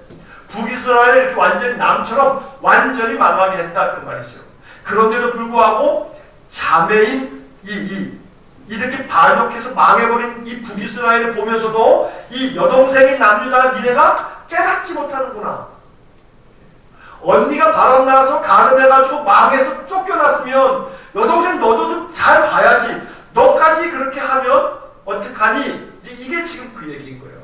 북이스라엘을 이렇게 완전히 남처럼 완전히 망하게 했다 그 말이죠. 그런데도 불구하고 자매인 이렇게 반역해서 망해버린 이 북이스라엘을 보면서도 이 여동생인 남유다 니네가 깨닫지 못하는구나. 언니가 바람나서 가늠해가지고 망해서 쫓겨났으면 여동생 너도 좀 잘 봐야지. 너까지 그렇게 하면 어떡하니? 이게 지금 그 얘기인 거예요.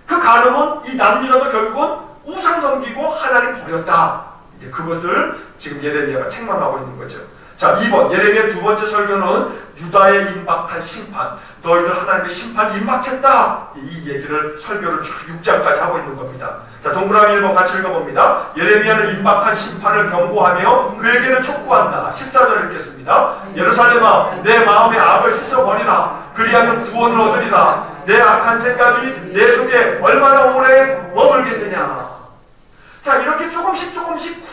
그 간음은 이 남유다도 결국은 우상 섬기고 하나님 버렸다. 이제 그것을 지금 예레미야가 책망하고 있는 거죠. 자, 2번 예레미야 두 번째 설교는 유다의 임박한 심판, 너희들 하나님의 심판이 임박했다. 이 얘기를 설교를 6장까지 하고 있는 겁니다. 자, 동그라미 1번 같이 읽어봅니다. 예레미야는 임박한 심판을 경고하며 그에게는 촉구한다. 14절 읽겠습니다. 예루살렘아, 내 마음의 악을 씻어버리라. 그리하면 구원을 얻으리라. 내 악한 생각이 내 속에 얼마나 오래 머물겠느냐. 자, 이렇게 조금씩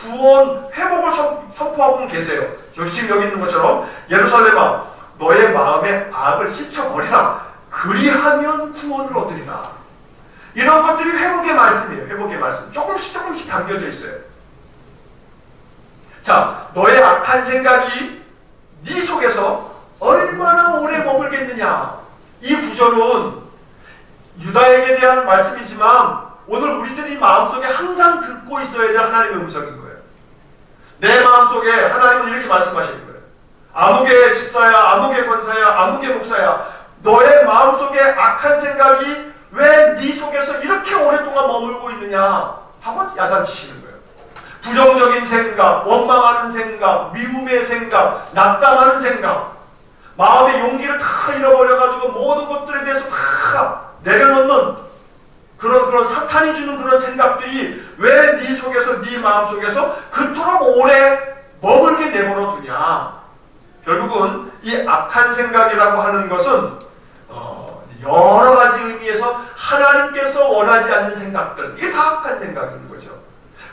구원, 회복을 선포하고 계세요. 지금 여기 있는 것처럼 예루살렘아, 너의 마음의 악을 씻어버리라. 그리하면 구원을 얻으리라. 이런 것들이 회복의 말씀이에요. 회복의 말씀. 조금씩 담겨져 있어요. 자, 너의 악한 생각이 네 속에서 얼마나 오래 머물겠느냐. 이 구절은 유다에게 대한 말씀이지만 오늘 우리들이 마음속에 항상 듣고 있어야 될 하나님의 음성인 거예요. 내 마음속에 하나님은 이렇게 말씀하시는 거예요. 아무개 집사야, 아무개 권사야, 아무개 목사야, 너의 마음속에 악한 생각이 왜 네 속에서 이렇게 오랫동안 머물고 있느냐 하고 야단치시는 거예요. 부정적인 생각, 원망하는 생각, 미움의 생각, 낙담하는 생각, 마음의 용기를 다 잃어버려가지고 모든 것들에 대해서 다 내려놓는 그런 사탄이 주는 그런 생각들이 왜 네 속에서, 네 마음 속에서 그토록 오래 머물게 내버려 두냐. 결국은 이 악한 생각이라고 하는 것은 여러 가지 의미에서 하나님께서 원하지 않는 생각들, 이게 다 악한 생각인 거죠.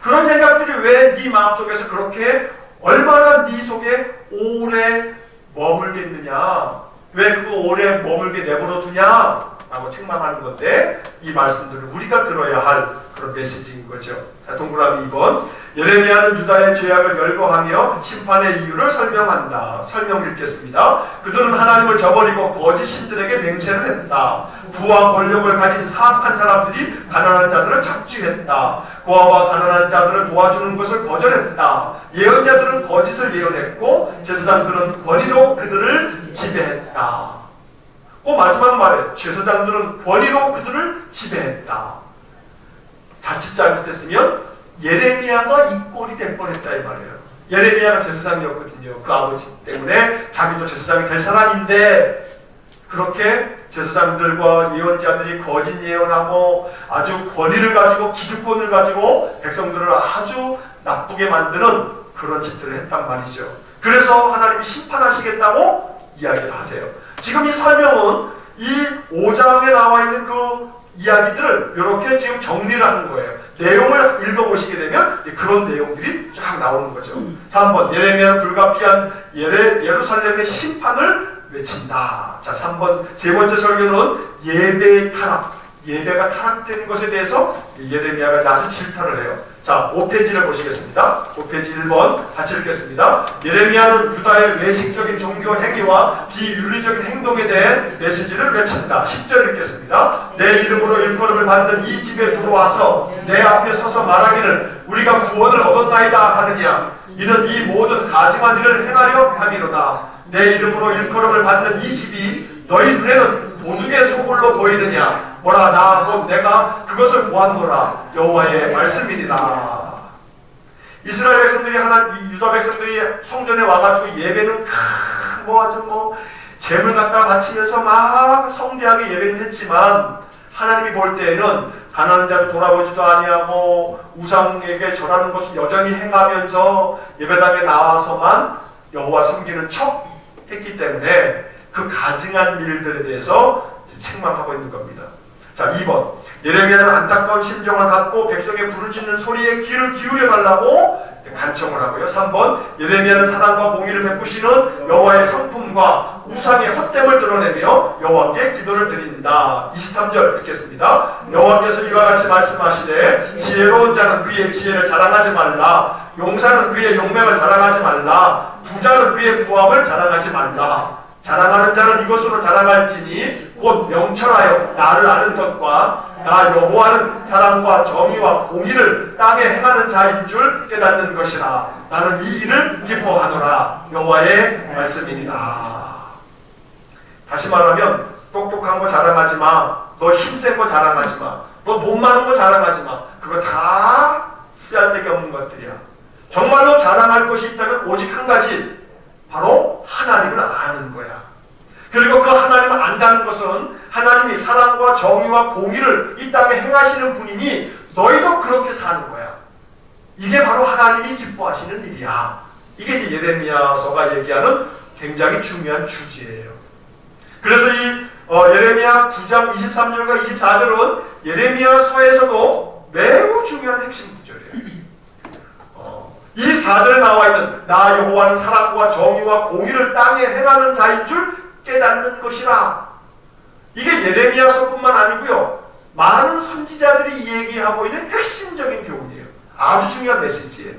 그런 생각들이 왜 네 마음속에서 그렇게 얼마나 네 속에 오래 머물겠느냐, 왜 그거 오래 머물게 내버려 두냐 라고 책망하는 건데, 이 말씀들을 우리가 들어야 할 그런 메시지인 거죠. 자, 동그라미 2번. 예레미야는 유다의 죄악을 열거하며 심판의 이유를 설명한다. 설명 읽겠습니다. 그들은 하나님을 저버리고 거짓 신들에게 맹세를 했다. 부와 권력을 가진 사악한 사람들이 가난한 자들을 착취했다. 고아와 가난한 자들을 도와주는 것을 거절했다. 예언자들은 거짓을 예언했고 제사장들은 권위로 그들을 지배했다. 그 마지막 말에 제사장들은 권위로 그들을 지배했다. 자칫 잘못했으면 예레미야가 이 꼴이 될 뻔했다 이 말이에요. 예레미야가 제사장이었거든요. 그 아버지 때문에 자기도 제사장이 될 사람인데 그렇게 제사장들과 예언자들이 거짓 예언하고 아주 권위를 가지고 기득권을 가지고 백성들을 아주 나쁘게 만드는 그런 짓들을 했단 말이죠. 그래서 하나님이 심판하시겠다고 이야기를 하세요. 지금 이 설명은 이 5장에 나와 있는 그 이야기들을 이렇게 지금 정리를 하는 거예요. 내용을 읽어보시게 되면 그런 내용들이 쫙 나오는 거죠. 3번. 예레미야는 불가피한 예루살렘의 심판을 외친다. 자, 3번. 세 번째 설교는 예배의 타락, 예배가 타락된 것에 대해서 예레미야가 아주 질타를 해요. 자, 5페이지를 보시겠습니다. 5페이지 1번 같이 읽겠습니다. 예레미야는 유다의 외식적인 종교 행위와 비윤리적인 행동에 대해 메시지를 외친다. 10절 읽겠습니다. 내 이름으로 일컬음을 받는 이 집에 들어와서 내 앞에 서서 말하기를 우리가 구원을 얻었나이다 하느냐. 이는 이 모든 가증한 일을 행하려 함이로다. 내 이름으로 일컬음을 받는 이 집이 너희 눈에는 도둑의 소굴로 보이느냐. 뭐라 나 곧 내가 그것을 보았노라. 여호와의 말씀이니라. 이스라엘 백성들이 유다 백성들이 성전에 와가지고 예배는 아주 재물 갖다가 바치면서 막 성대하게 예배를 했지만 하나님이 볼 때에는 가난한 자를 돌아보지도 아니하고 우상에게 절하는 것을 여전히 행하면서 예배당에 나와서만 여호와 섬기는 척 했기 때문에 그 가증한 일들에 대해서 책망하고 있는 겁니다. 자, 2번. 예레미야는 안타까운 심정을 갖고 백성의 부르짖는 소리에 귀를 기울여 달라고 간청을 하고요. 3번. 예레미야는 사랑과 공의를 베푸시는 여호와의 성품과 우상의 헛됨을 드러내며 여호와께 기도를 드린다. 23절 듣겠습니다. 여호와께서 이와 같이 말씀하시되 지혜로운 자는 그의 지혜를 자랑하지 말라. 용사는 그의 용맹을 자랑하지 말라. 부자는 그의 부함을 자랑하지 말라. 자랑하는 자는 이것으로 자랑할지니 곧 명철하여 나를 아는 것과 나 여호와는 사랑과 정의와 공의를 땅에 행하는 자인 줄 깨닫는 것이라. 나는 이 일을 기뻐하노라. 여호와의 말씀이니라. 다시 말하면 똑똑한 거 자랑하지 마. 너 힘센 거 자랑하지 마. 너 돈 많은 거 자랑하지 마. 그거 다 쓰잘데기 없는 것들이야. 정말로 자랑할 것이 있다면 오직 한 가지, 바로 하나님을 아는 거야. 그리고 그 하나님을 안다는 것은 하나님이 사랑과 정의와 공의를 이 땅에 행하시는 분이니 너희도 그렇게 사는 거야. 이게 바로 하나님이 기뻐하시는 일이야. 이게 이제 예레미야서가 얘기하는 굉장히 중요한 주제예요. 그래서 이 예레미야 9장 23절과 24절은 예레미야서에서도 매우 중요한 핵심 구절이에요. 이 4절에 나와 있는 나 여호와는 사랑과 정의와 공의를 땅에 행하는 자인 줄 깨닫는 것이라. 이게 예레미야서뿐만 아니고요, 많은 선지자들이 얘기하고 있는 핵심적인 교훈이에요. 아주 중요한 메시지예요.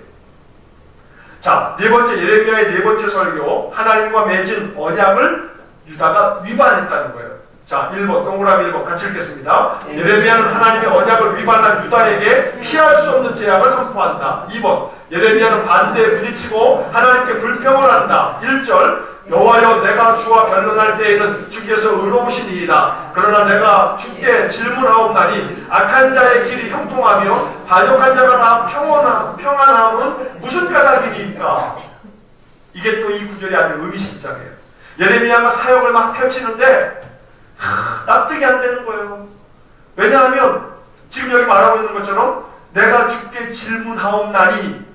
자, 네 번째, 예레미야의 네 번째 설교, 하나님과 맺은 언약을 유다가 위반했다는 거예요. 자, 1번, 동그라미 1번 같이 읽겠습니다. 예레미야는 하나님의 언약을 위반한 유다에게 피할 수 없는 재앙을 선포한다. 2번, 예레미야는 반대에 부딪히고 하나님께 불평을 한다. 1절, 여호와여 내가 주와 변론할 때에는 주께서 의로우시니이다. 그러나 내가 주께 질문하옵나니 악한 자의 길이 형통하며 반역한 자가 다 평안함은 무슨 까닭이니까. 이게 또 이 구절이 아주 의미심장해요. 예레미야가 사역을 막 펼치는데 납득이 안 되는 거예요. 왜냐하면 지금 여기 말하고 있는 것처럼 내가 주께 질문하옵나니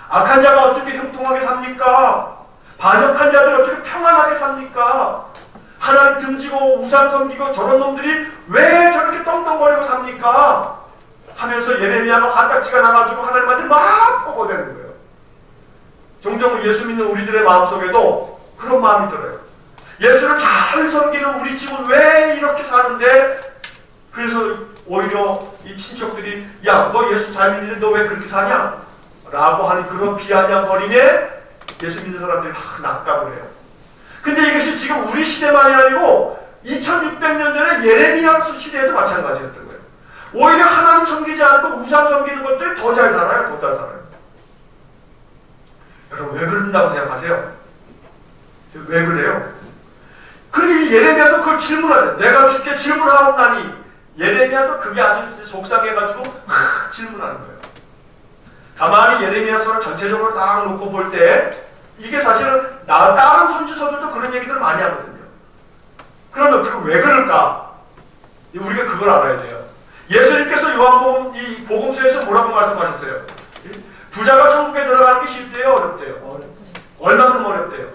악한 자가 어떻게 형통하게 삽니까? 반역한 자들이 어떻게 평안하게 삽니까? 하나님 등지고 우상 섬기고 저런 놈들이 왜 저렇게 떵떵거리고 삽니까? 하면서 예레미야가 화딱지가 나가지고 하나님한테 막 포고대는 거예요. 종종 예수 믿는 우리들의 마음속에도 그런 마음이 들어요. 예수를 잘 섬기는 우리 집은 왜 이렇게 사는데? 그래서 오히려 이 친척들이 야, 너 예수 잘 믿는데 너 왜 그렇게 사냐? 라고 하는 그런 비아냥거림에 예수 믿는 사람들이 막 낙담을 해요. 근데 이것이 지금 우리 시대만이 아니고 2600년 전에 예레미야 시대에도 마찬가지였던 거예요. 오히려 하나님 섬기지 않고 우상 섬기는 것들이 더 잘 살아요. 더 잘 살아요. 여러분 왜 그런다고 생각하세요? 왜 그래요? 그러니 예레미야도 그걸 질문하죠. 내가 주께 질문하옵나니. 예레미야도 그게 아주 속상해가지고 막 질문하는 거예요. 가만히 예레미야서를 전체적으로 딱 놓고 볼 때 이게 사실은 다른 선지서들도 그런 얘기들 많이 하거든요. 그러면 그게 왜 그럴까? 우리가 그걸 알아야 돼요. 예수님께서 요한복음 이 복음서에서 뭐라고 말씀하셨어요? 부자가 천국에 들어가는 게 쉽대요, 어렵대요? 얼만큼 어렵대요?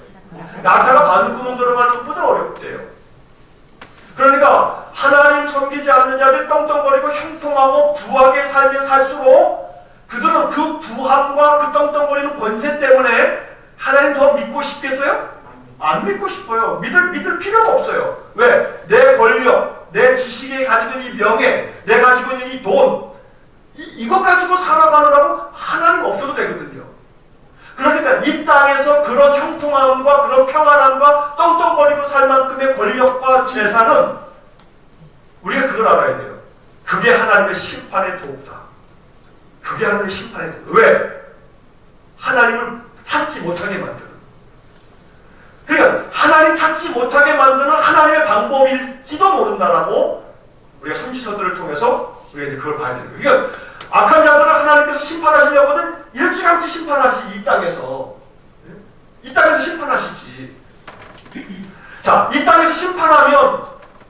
낙타가 바늘구멍 들어가는 것보다 어렵대요. 그러니까 하나님 섬기지 않는 자들 떵떵거리고 형통하고 부하게 살면 살수록 그들은 그 부함과 그 떵떵거리는 권세 때문에 하나님 더 믿고 싶겠어요? 안 믿고 싶어요. 믿을 필요가 없어요. 왜? 내 권력, 내 지식에 가지고 있는 이 명예, 내 가지고 있는 이 돈, 이것 가지고 살아가느라고 하나님 없어도 되거든요. 그러니까 이 땅에서 그런 형통함과 그런 평안함과 떵떵거리고 살 만큼의 권력과 재산은 우리가 그걸 알아야 돼요. 그게 하나님의 심판의 도구다. 그게 하나님의 심판의 도구. 왜? 하나님을 찾지 못하게 만드는. 그러니까 하나님 찾지 못하게 만드는 하나님의 방법일지도 모른다라고 우리가 선지서들을 통해서 우리가 이제 그걸 봐야 되는 거예요. 그러니까 악한 자들을 하나님께서 심판하시려거든 일찌감치 심판하시 이 땅에서. 이 땅에서 심판하시지. 자, 이 땅에서 심판하면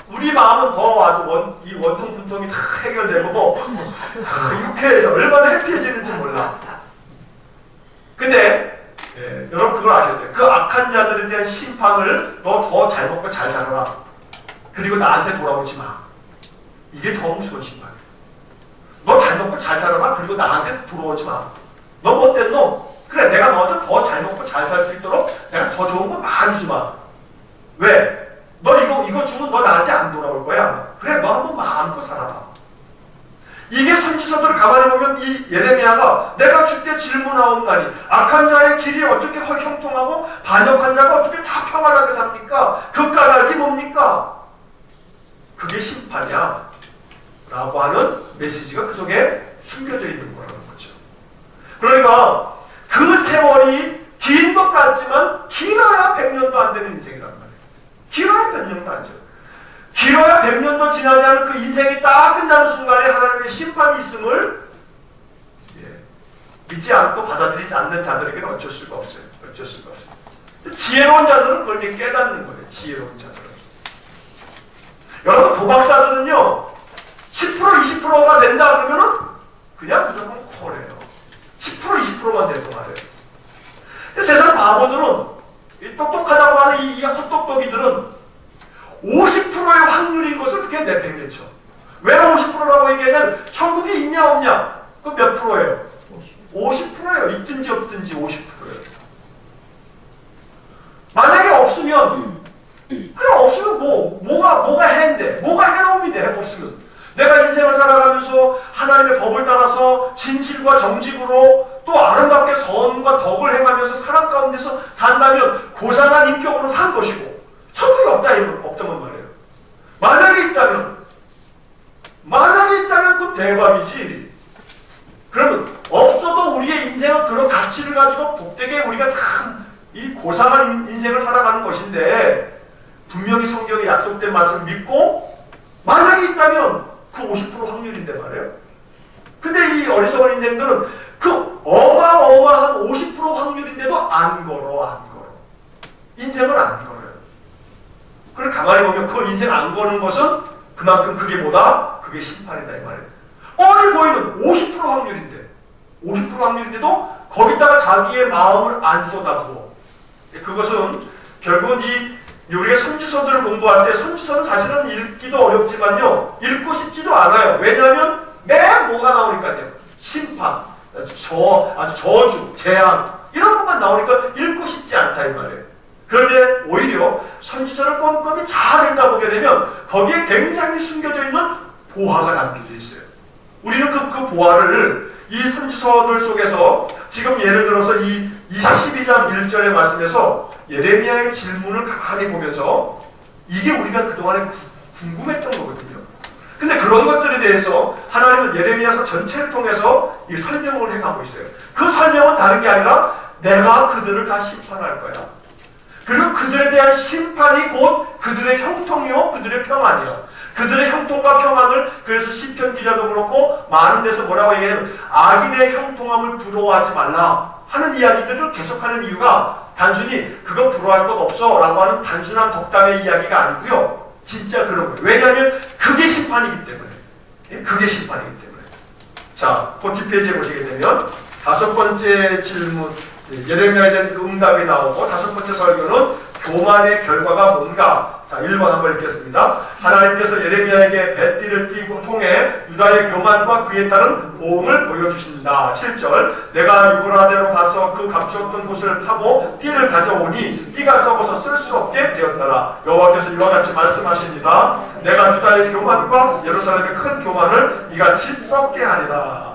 우리 마음은 더 아주 이 원통 분통이 다 해결되고 유쾌해져. 얼마나 해피해지는지 몰라. 근데 여러분 그걸 아셔야 돼요. 그 악한 자들에 대한 심판을 너 더 잘 먹고 잘 살아라. 그리고 나한테 돌아오지 마. 이게 더 무서운 심판이에요. 너 잘 먹고 잘 살아라. 그리고 나한테 돌아오지 마. 너 못된 놈. 그래, 내가 너한테 더 잘 먹고 잘 살 수 있도록 내가 더 좋은 거 많이 주마. 왜? 너 이거 주면 너 나한테 안 돌아올 거야. 그래, 너 한번 마음껏 살아봐. 이게 선지서들을 가만히 보면 이 예레미야가 내가 주께 질문하옵나니 악한 자의 길이 어떻게 형통하고 반역한 자가 어떻게 다 평안하게 삽니까? 그 까닭이 뭡니까? 그게 심판이야 라고 하는 메시지가 그 속에 숨겨져 있는 거라는 거죠. 그러니까 그 세월이 긴 것 같지만 길어야 100년도 안 되는 인생이란 말이에요. 길어야 100년도 안 돼요. 길어야 100년도 지나지 않은 그 인생이 딱 끝나는 순간에 하나님의 심판이 있음을 믿지 않고 받아들이지 않는 자들에게는 어쩔 수가 없어요. 어쩔 수가 없어요. 지혜로운 자들은 그걸 깨닫는 거예요. 지혜로운 자들은. 여러분 도박사들은요 10% 20%가 된다 그러면은 그냥 무조건 콜해요. 10% 20%만 되고 말해요. 근데 세상 바보들은 똑똑하다고 하는 이 헛똑똑이들은 50%의 확률인 것을 그렇게 내팽개쳐. 왜 50%라고 얘기하냐면 천국이 있냐 없냐? 그 몇 프로예요? 50%예요. 있든지 없든지 50%예요. 만약에 없으면 그냥 없으면 뭐가 해인데? 뭐가 해로움이 돼? 없으면. 내가 인생을 살아가면서 하나님의 법을 따라서 진실과 정직으로 또 아름답게 선과 덕을 행하면서 사람 가운데서 산다면 고상한 인격으로 산 것이고 천국이 없다면 말이에요. 만약에 있다면 그 대박이지. 그러면 없어도 우리의 인생은 그런 가치를 가지고 복되게 우리가 참 이 고상한 인생을 살아가는 것인데 분명히 성경에 약속된 말씀을 믿고 만약에 있다면 그 50% 확률인데 말이에요. 근데 이 어리석은 인생들은 그 어마어마한 50% 확률인데도 안 걸어. 인생을 안 걸어요. 그걸 가만히 보면 그 인생 안 거는 것은 그만큼 그게 뭐다? 그게 심판이다 이 말이에요. 뻔히 보이는 50% 확률인데 50% 확률인데도 거기다가 자기의 마음을 안 쏟아부어 그것은 결국은 우리가 선지서들을 공부할 때 선지서는 사실은 읽기도 어렵지만요, 읽고 싶지도 않아요. 왜냐하면 매일 뭐가 나오니까요. 심판, 아주 저주, 재앙 이런 것만 나오니까 읽고 싶지 않다 이 말이에요. 그런데 오히려 선지서를 꼼꼼히 잘 읽다 보게 되면 거기에 굉장히 숨겨져 있는 보화가 담겨져 있어요. 우리는 그 보화를 이 선지서들 속에서 지금 예를 들어서 이 12장 1절의 말씀에서 예레미야의 질문을 가만히 보면서 이게 우리가 그동안에 궁금했던 거거든요. 근데 그런 것들에 대해서 하나님은 예레미야서 전체를 통해서 이 설명을 해가고 있어요. 그 설명은 다른 게 아니라 내가 그들을 다 심판할 거야. 그리고 그들에 대한 심판이 곧 그들의 형통이요 그들의 평안이요. 그들의 형통과 평안을, 그래서 시편 기자도 그렇고 많은 데서 뭐라고 얘기해요? 악인의 형통함을 부러워하지 말라 하는 이야기들을 계속하는 이유가 단순히 그거 부러워할 것 없어 라고 하는 단순한 덕담의 이야기가 아니고요, 진짜 그런 거예요. 왜냐하면 그게 심판이기 때문에. 그게 심판이기 때문에. 자, 그 뒷페이지에 보시게 되면 다섯 번째 질문, 예레미야에 대한 그 응답이 나오고 다섯 번째 설교는 교만의 결과가 뭔가. 자, 1번 한번 읽겠습니다. 하나님께서 예레미야에게 뱃띠를 통해 유다의 교만과 그에 따른 보응을 보여주신다. 7절, 내가 유브라데로 가서 그 감추었던 곳을 파고 띠를 가져오니 띠가 썩어서 쓸 수 없게 되었더라. 여호와께서 이와 같이 말씀하십니다. 내가 유다의 교만과 예루살렘의 큰 교만을 이같이 썩게 하리라.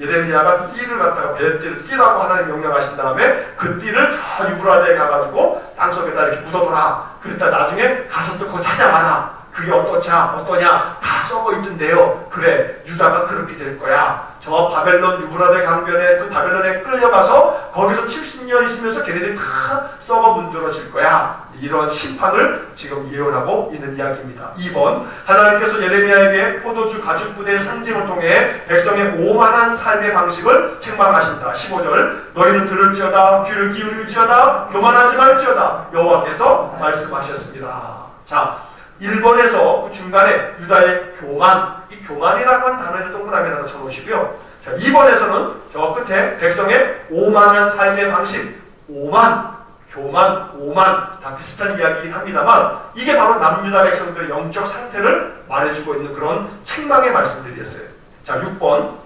예레미야가 띠를 갖다가 뱃띠를 띠라고 하나님 명령하신 다음에 그 띠를 저 유브라데에 가가지고 땅속에다 이렇게 묻어둬라. 그랬다 나중에 가서 또 그거 찾아와라. 그게 어떠냐 다 썩어 있던데요. 그래, 유다가 그렇게 될 거야. 저 바벨론 유브라데 강변에 그 바벨론에 끌려가서 거기서 70년 있으면서 걔네들이 다 썩어 문드러질 거야. 이런 심판을 지금 예언하고 있는 이야기입니다. 2번, 하나님께서 예레미야에게 포도주 가죽 부대의 상징을 통해 백성의 오만한 삶의 방식을 책망하신다. 15절, 너희는 들을지어다 귀를 기울일지어다 교만하지 말지어다 여호와께서 말씀하셨습니다. 자, 1번에서 그 중간에 유다의 교만, 이 교만이라고 하는 단어를 동그라미 하나 쳐놓으시고요. 자, 2번에서는 저 끝에 백성의 오만한 삶의 방식, 오만, 교만, 오만 다 비슷한 이야기이긴 합니다만 이게 바로 남유다 백성들의 영적 상태를 말해주고 있는 그런 책망의 말씀들이었어요. 자, 6번,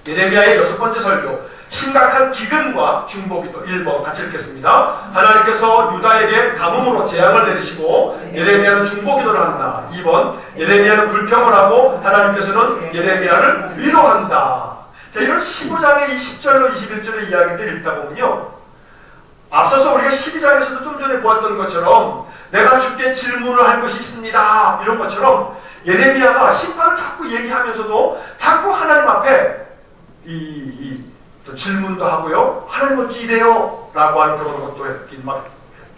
예레미야의 여섯 번째 설교, 심각한 기근과 중보기도. 1번 같이 읽겠습니다. 하나님께서 유다에게 가뭄으로 재앙을 내리시고 예레미야는 중보기도를 한다. 2번, 예레미야는 불평을 하고 하나님께서는 예레미야를 위로한다. 자, 이런 15장의 20절로 21절의 이야기들 읽다 보면요, 앞서서 우리가 12장에서도 좀 전에 보았던 것처럼 내가 주께 질문을 할 것이 있습니다 이런 것처럼 예레미야가 심판을 자꾸 얘기하면서도 자꾸 하나님 앞에 또 질문도 하고요, 하나님 어찌 이래요? 라고 하는 그런 것도 막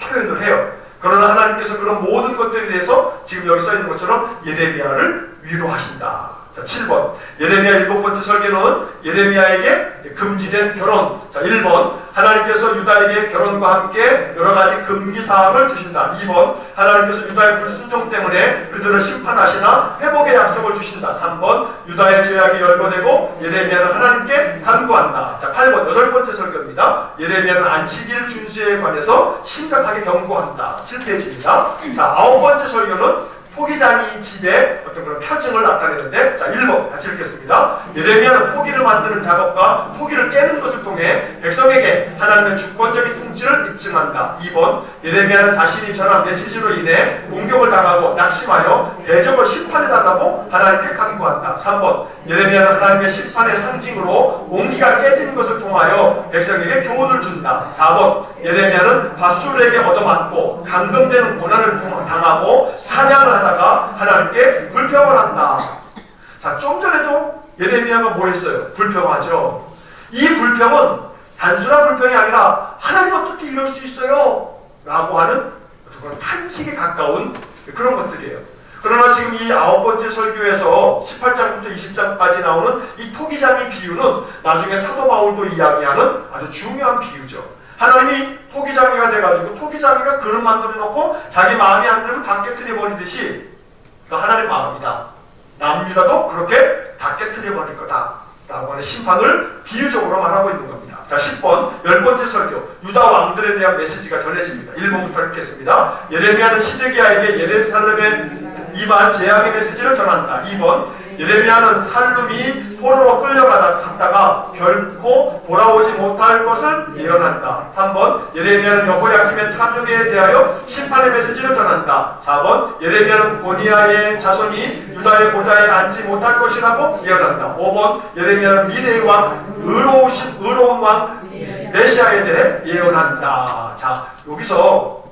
표현을 해요. 그러나 하나님께서 그런 모든 것들에 대해서 지금 여기 써있는 것처럼 예레미야를 위로하신다. 자, 7번, 예레미야 7번째 설교는 예레미야에게 금지된 결혼. 자, 1번, 하나님께서 유다에게 결혼과 함께 여러 가지 금기사항을 주신다. 2번, 하나님께서 유다의 불순종 때문에 그들을 심판하시나 회복의 약속을 주신다. 3번, 유다의 죄악이 열거되고 예레미야는 하나님께 간구한다. 자, 8번, 8번째 설교입니다. 예레미야는 안식일 준수에 관해서 심각하게 경고한다. 7페이지입니다. 자, 9번째 설교는 포기장이 집에 어떤 그런 표징을 나타내는데, 자, 1번 같이 읽겠습니다. 예레미야는 포기를 만드는 작업과 포기를 깨는 것을 통해 백성에게 하나님의 주권적인 통치를 입증한다. 2번, 예레미야는 자신이 전한 메시지로 인해 공격을 당하고 낙심하여 대적을 심판해달라고 하나님께 간구한다. 3번, 예레미야는 하나님의 심판의 상징으로 온기가 깨지는 것을 통하여 백성에게 교훈을 준다. 4번, 예레미야는 밧술에게 얻어맞고 감금되는 고난을 당하고 찬양을 하다가 하나님께 불평을 한다. 자, 좀 전에도 예레미야가 뭐 했어요? 불평하죠. 이 불평은 단순한 불평이 아니라 하나님 어떻게 이럴 수 있어요? 라고 하는 그런 탄식에 가까운 그런 것들이에요. 그러나 지금 이 9번째 설교에서 18장부터 20장까지 나오는 이 토기장의 비유는 나중에 사도 바울도 이야기하는 아주 중요한 비유죠. 하나님이 토기장이가 돼가지고 토기장이가 그릇 만들어 놓고 자기 마음에 안 들면 다 깨트려 버리듯이 그 하나님의 마음이다. 남유다도 그렇게 다 깨트려 버릴 거다 라고 하는 심판을 비유적으로 말하고 있는 겁니다. 자, 10번, 10번째 설교. 유다 왕들에 대한 메시지가 전해집니다. 1번부터 읽겠습니다. 예레미야는 시드기야에게 예루살렘에 임한 재앙의 메시지를 전한다. 2번, 예레미야는 살룸이 포로로 끌려갔다가 결코 돌아오지 못할 것을 예언한다. 3번, 예레미야는 여호야김의 탐욕에 대하여 심판의 메시지를 전한다. 4번, 예레미야는 고니야의 자손이 유다의 보좌에 앉지 못할 것이라고 예언한다. 5번, 예레미야는 미래의 왕, 의로운 왕 메시아에 대해 예언한다. 자, 여기서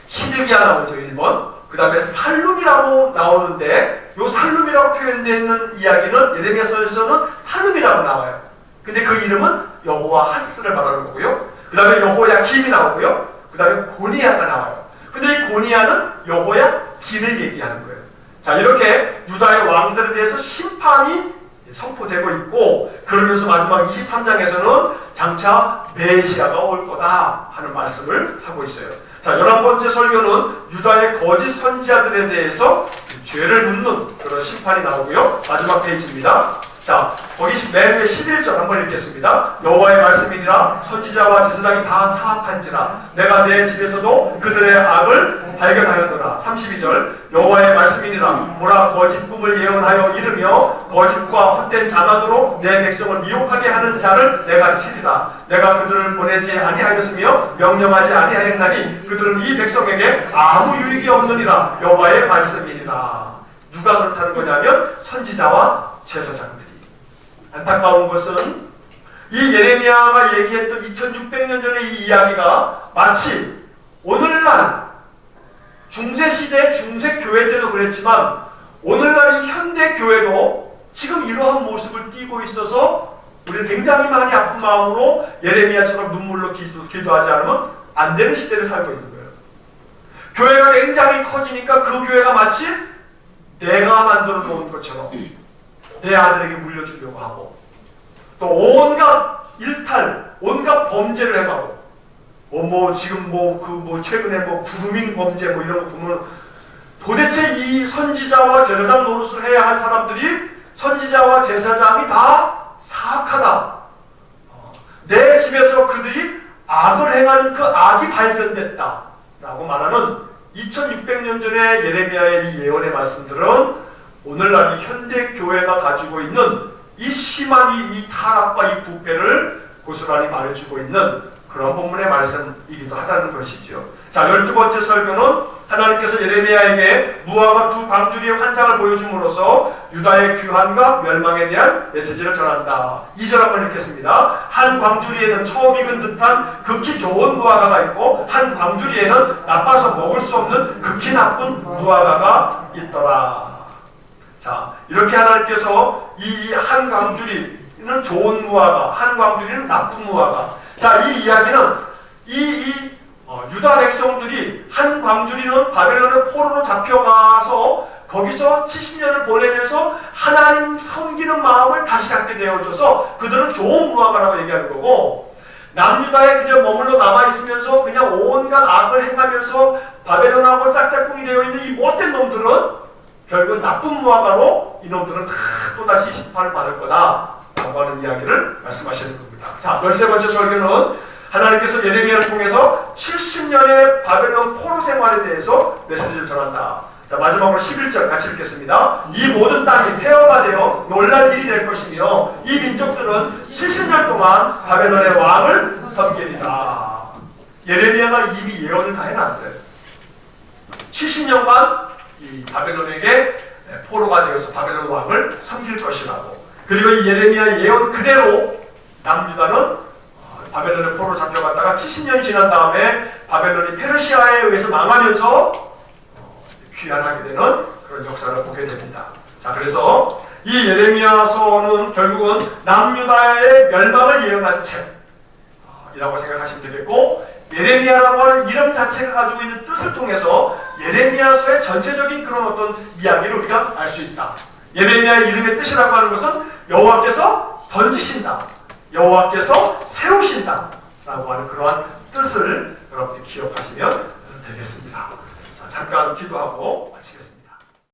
시드기야 나오죠. 1번. 그 다음에 살룸이라고 나오는데 요 살룸이라고 표현되어 있는 이야기는 예레미야서에서는 살룸이라고 나와요. 근데 그 이름은 여호와 하스를 말하는 거고요. 그 다음에 여호야김이 나오고요. 그 다음에 고니야가 나와요. 근데 이 고니야는 여호야김을 얘기하는 거예요. 자, 이렇게 유다의 왕들에 대해서 심판이 선포되고 있고, 그러면서 마지막 23장에서는 장차 메시아가 올 거다 하는 말씀을 하고 있어요. 자, 11번째 설교는 유다의 거짓 선지자들에 대해서 죄를 묻는 그런 심판이 나오고요. 마지막 페이지입니다. 자, 거기 맨 위에 11절 한번 읽겠습니다. 여호와의 말씀이니라 선지자와 제사장이 다 사악한지라 내가 내 집에서도 그들의 악을 발견하였노라. 32절 여호와의 말씀이니라 보라 거짓 꿈을 예언하여 이르며 거짓과 헛된 자만으로 내 백성을 미혹하게 하는 자를 내가 치리라. 내가 그들을 보내지 아니하였으며 명령하지 아니하였나니 그들은 이 백성에게 아무 유익이 없느니라. 여호와의 말씀이니라. 누가 그렇다는 거냐면 선지자와 제사장들이. 안타까운 것은 이 예레미야가 얘기했던 2600년 전의 이 이야기가 마치 오늘날 중세시대 중세교회들도 그랬지만 오늘날 이 현대교회도 지금 이러한 모습을 띠고 있어서 우리는 굉장히 많이 아픈 마음으로 예레미야처럼 눈물로 기도하지 않으면 안 되는 시대를 살고 있는 거예요. 교회가 굉장히 커지니까 그 교회가 마치 내가 만들어 놓은 것처럼 내 아들에게 물려주려고 하고 또 온갖 일탈, 온갖 범죄를 행하고 지금 최근에 두루밍 범죄 이런 거 보면 도대체 이 선지자와 제사장 노릇을 해야 할 사람들이 선지자와 제사장이 다 사악하다. 내 집에서 그들이 악을 행하는 그 악이 발견됐다 라고 말하는 2600년 전의 예레미야의 이 예언의 말씀들은 오늘날 이 현대교회가 가지고 있는 이 심한 이 타락과 이 부패를 고스란히 말해주고 있는 그런 본문의 말씀이기도 하다는 것이죠. 자, 12번째 설교는 하나님께서 예레미야에게 무화과 두 광주리의 환상을 보여줌으로써 유다의 귀환과 멸망에 대한 메시지를 전한다. 2절 한번 읽겠습니다. 한 광주리에는 처음 익은 듯한 극히 좋은 무화과가 있고 한 광주리에는 나빠서 먹을 수 없는 극히 나쁜 무화과가 있더라. 자, 이렇게 하나님께서 이 한 광주리는 좋은 무화과, 한 광주리는 나쁜 무화과. 자, 이 이야기는 유다 백성들이 한 광주리는 바벨론의 포로로 잡혀가서 거기서 70년을 보내면서 하나님 섬기는 마음을 다시 갖게 되어져서 그들은 좋은 무화과라고 얘기하는 거고, 남유다에 그저 머물러 남아있으면서 그냥 온갖 악을 행하면서 바벨론하고 짝짝꿍이 되어 있는 이 못된 놈들은 결국은 나쁜 무화과로 이놈들은 또다시 심판을 받을 거다 라고 하는 이야기를 말씀하시는 겁니다. 자, 13번째 설교는 하나님께서 예레미야를 통해서 70년의 바벨론 포로 생활에 대해서 메시지를 전한다. 자, 마지막으로 11절 같이 읽겠습니다. 이 모든 땅이 폐허가 되어 놀랄 일이 될 것이며 이 민족들은 70년 동안 바벨론의 왕을 섬기리라. 예레미야가 이미 예언을 다 해놨어요. 70년간 이 바벨론에게 포로가 되어서 바벨론 왕을 섬길 것이라고. 그리고 이 예레미야 예언 그대로 남유다는 바벨론의 포로로 잡혀갔다가 70년이 지난 다음에 바벨론이 페르시아에 의해서 망하면서 귀환하게 되는 그런 역사를 보게 됩니다. 자, 그래서 이 예레미야서는 결국은 남유다의 멸망을 예언한 책이라고 생각하시면 되겠고, 예레미야라고 하는 이름 자체가 가지고 있는 뜻을 통해서 예레미야서의 전체적인 그런 어떤 이야기를 우리가 알 수 있다. 예레미야의 이름의 뜻이라고 하는 것은 여호와께서 던지신다, 여호와께서 세우신다 라고 하는 그러한 뜻을 여러분들이 기억하시면 되겠습니다. 자, 잠깐 기도하고 마치겠습니다.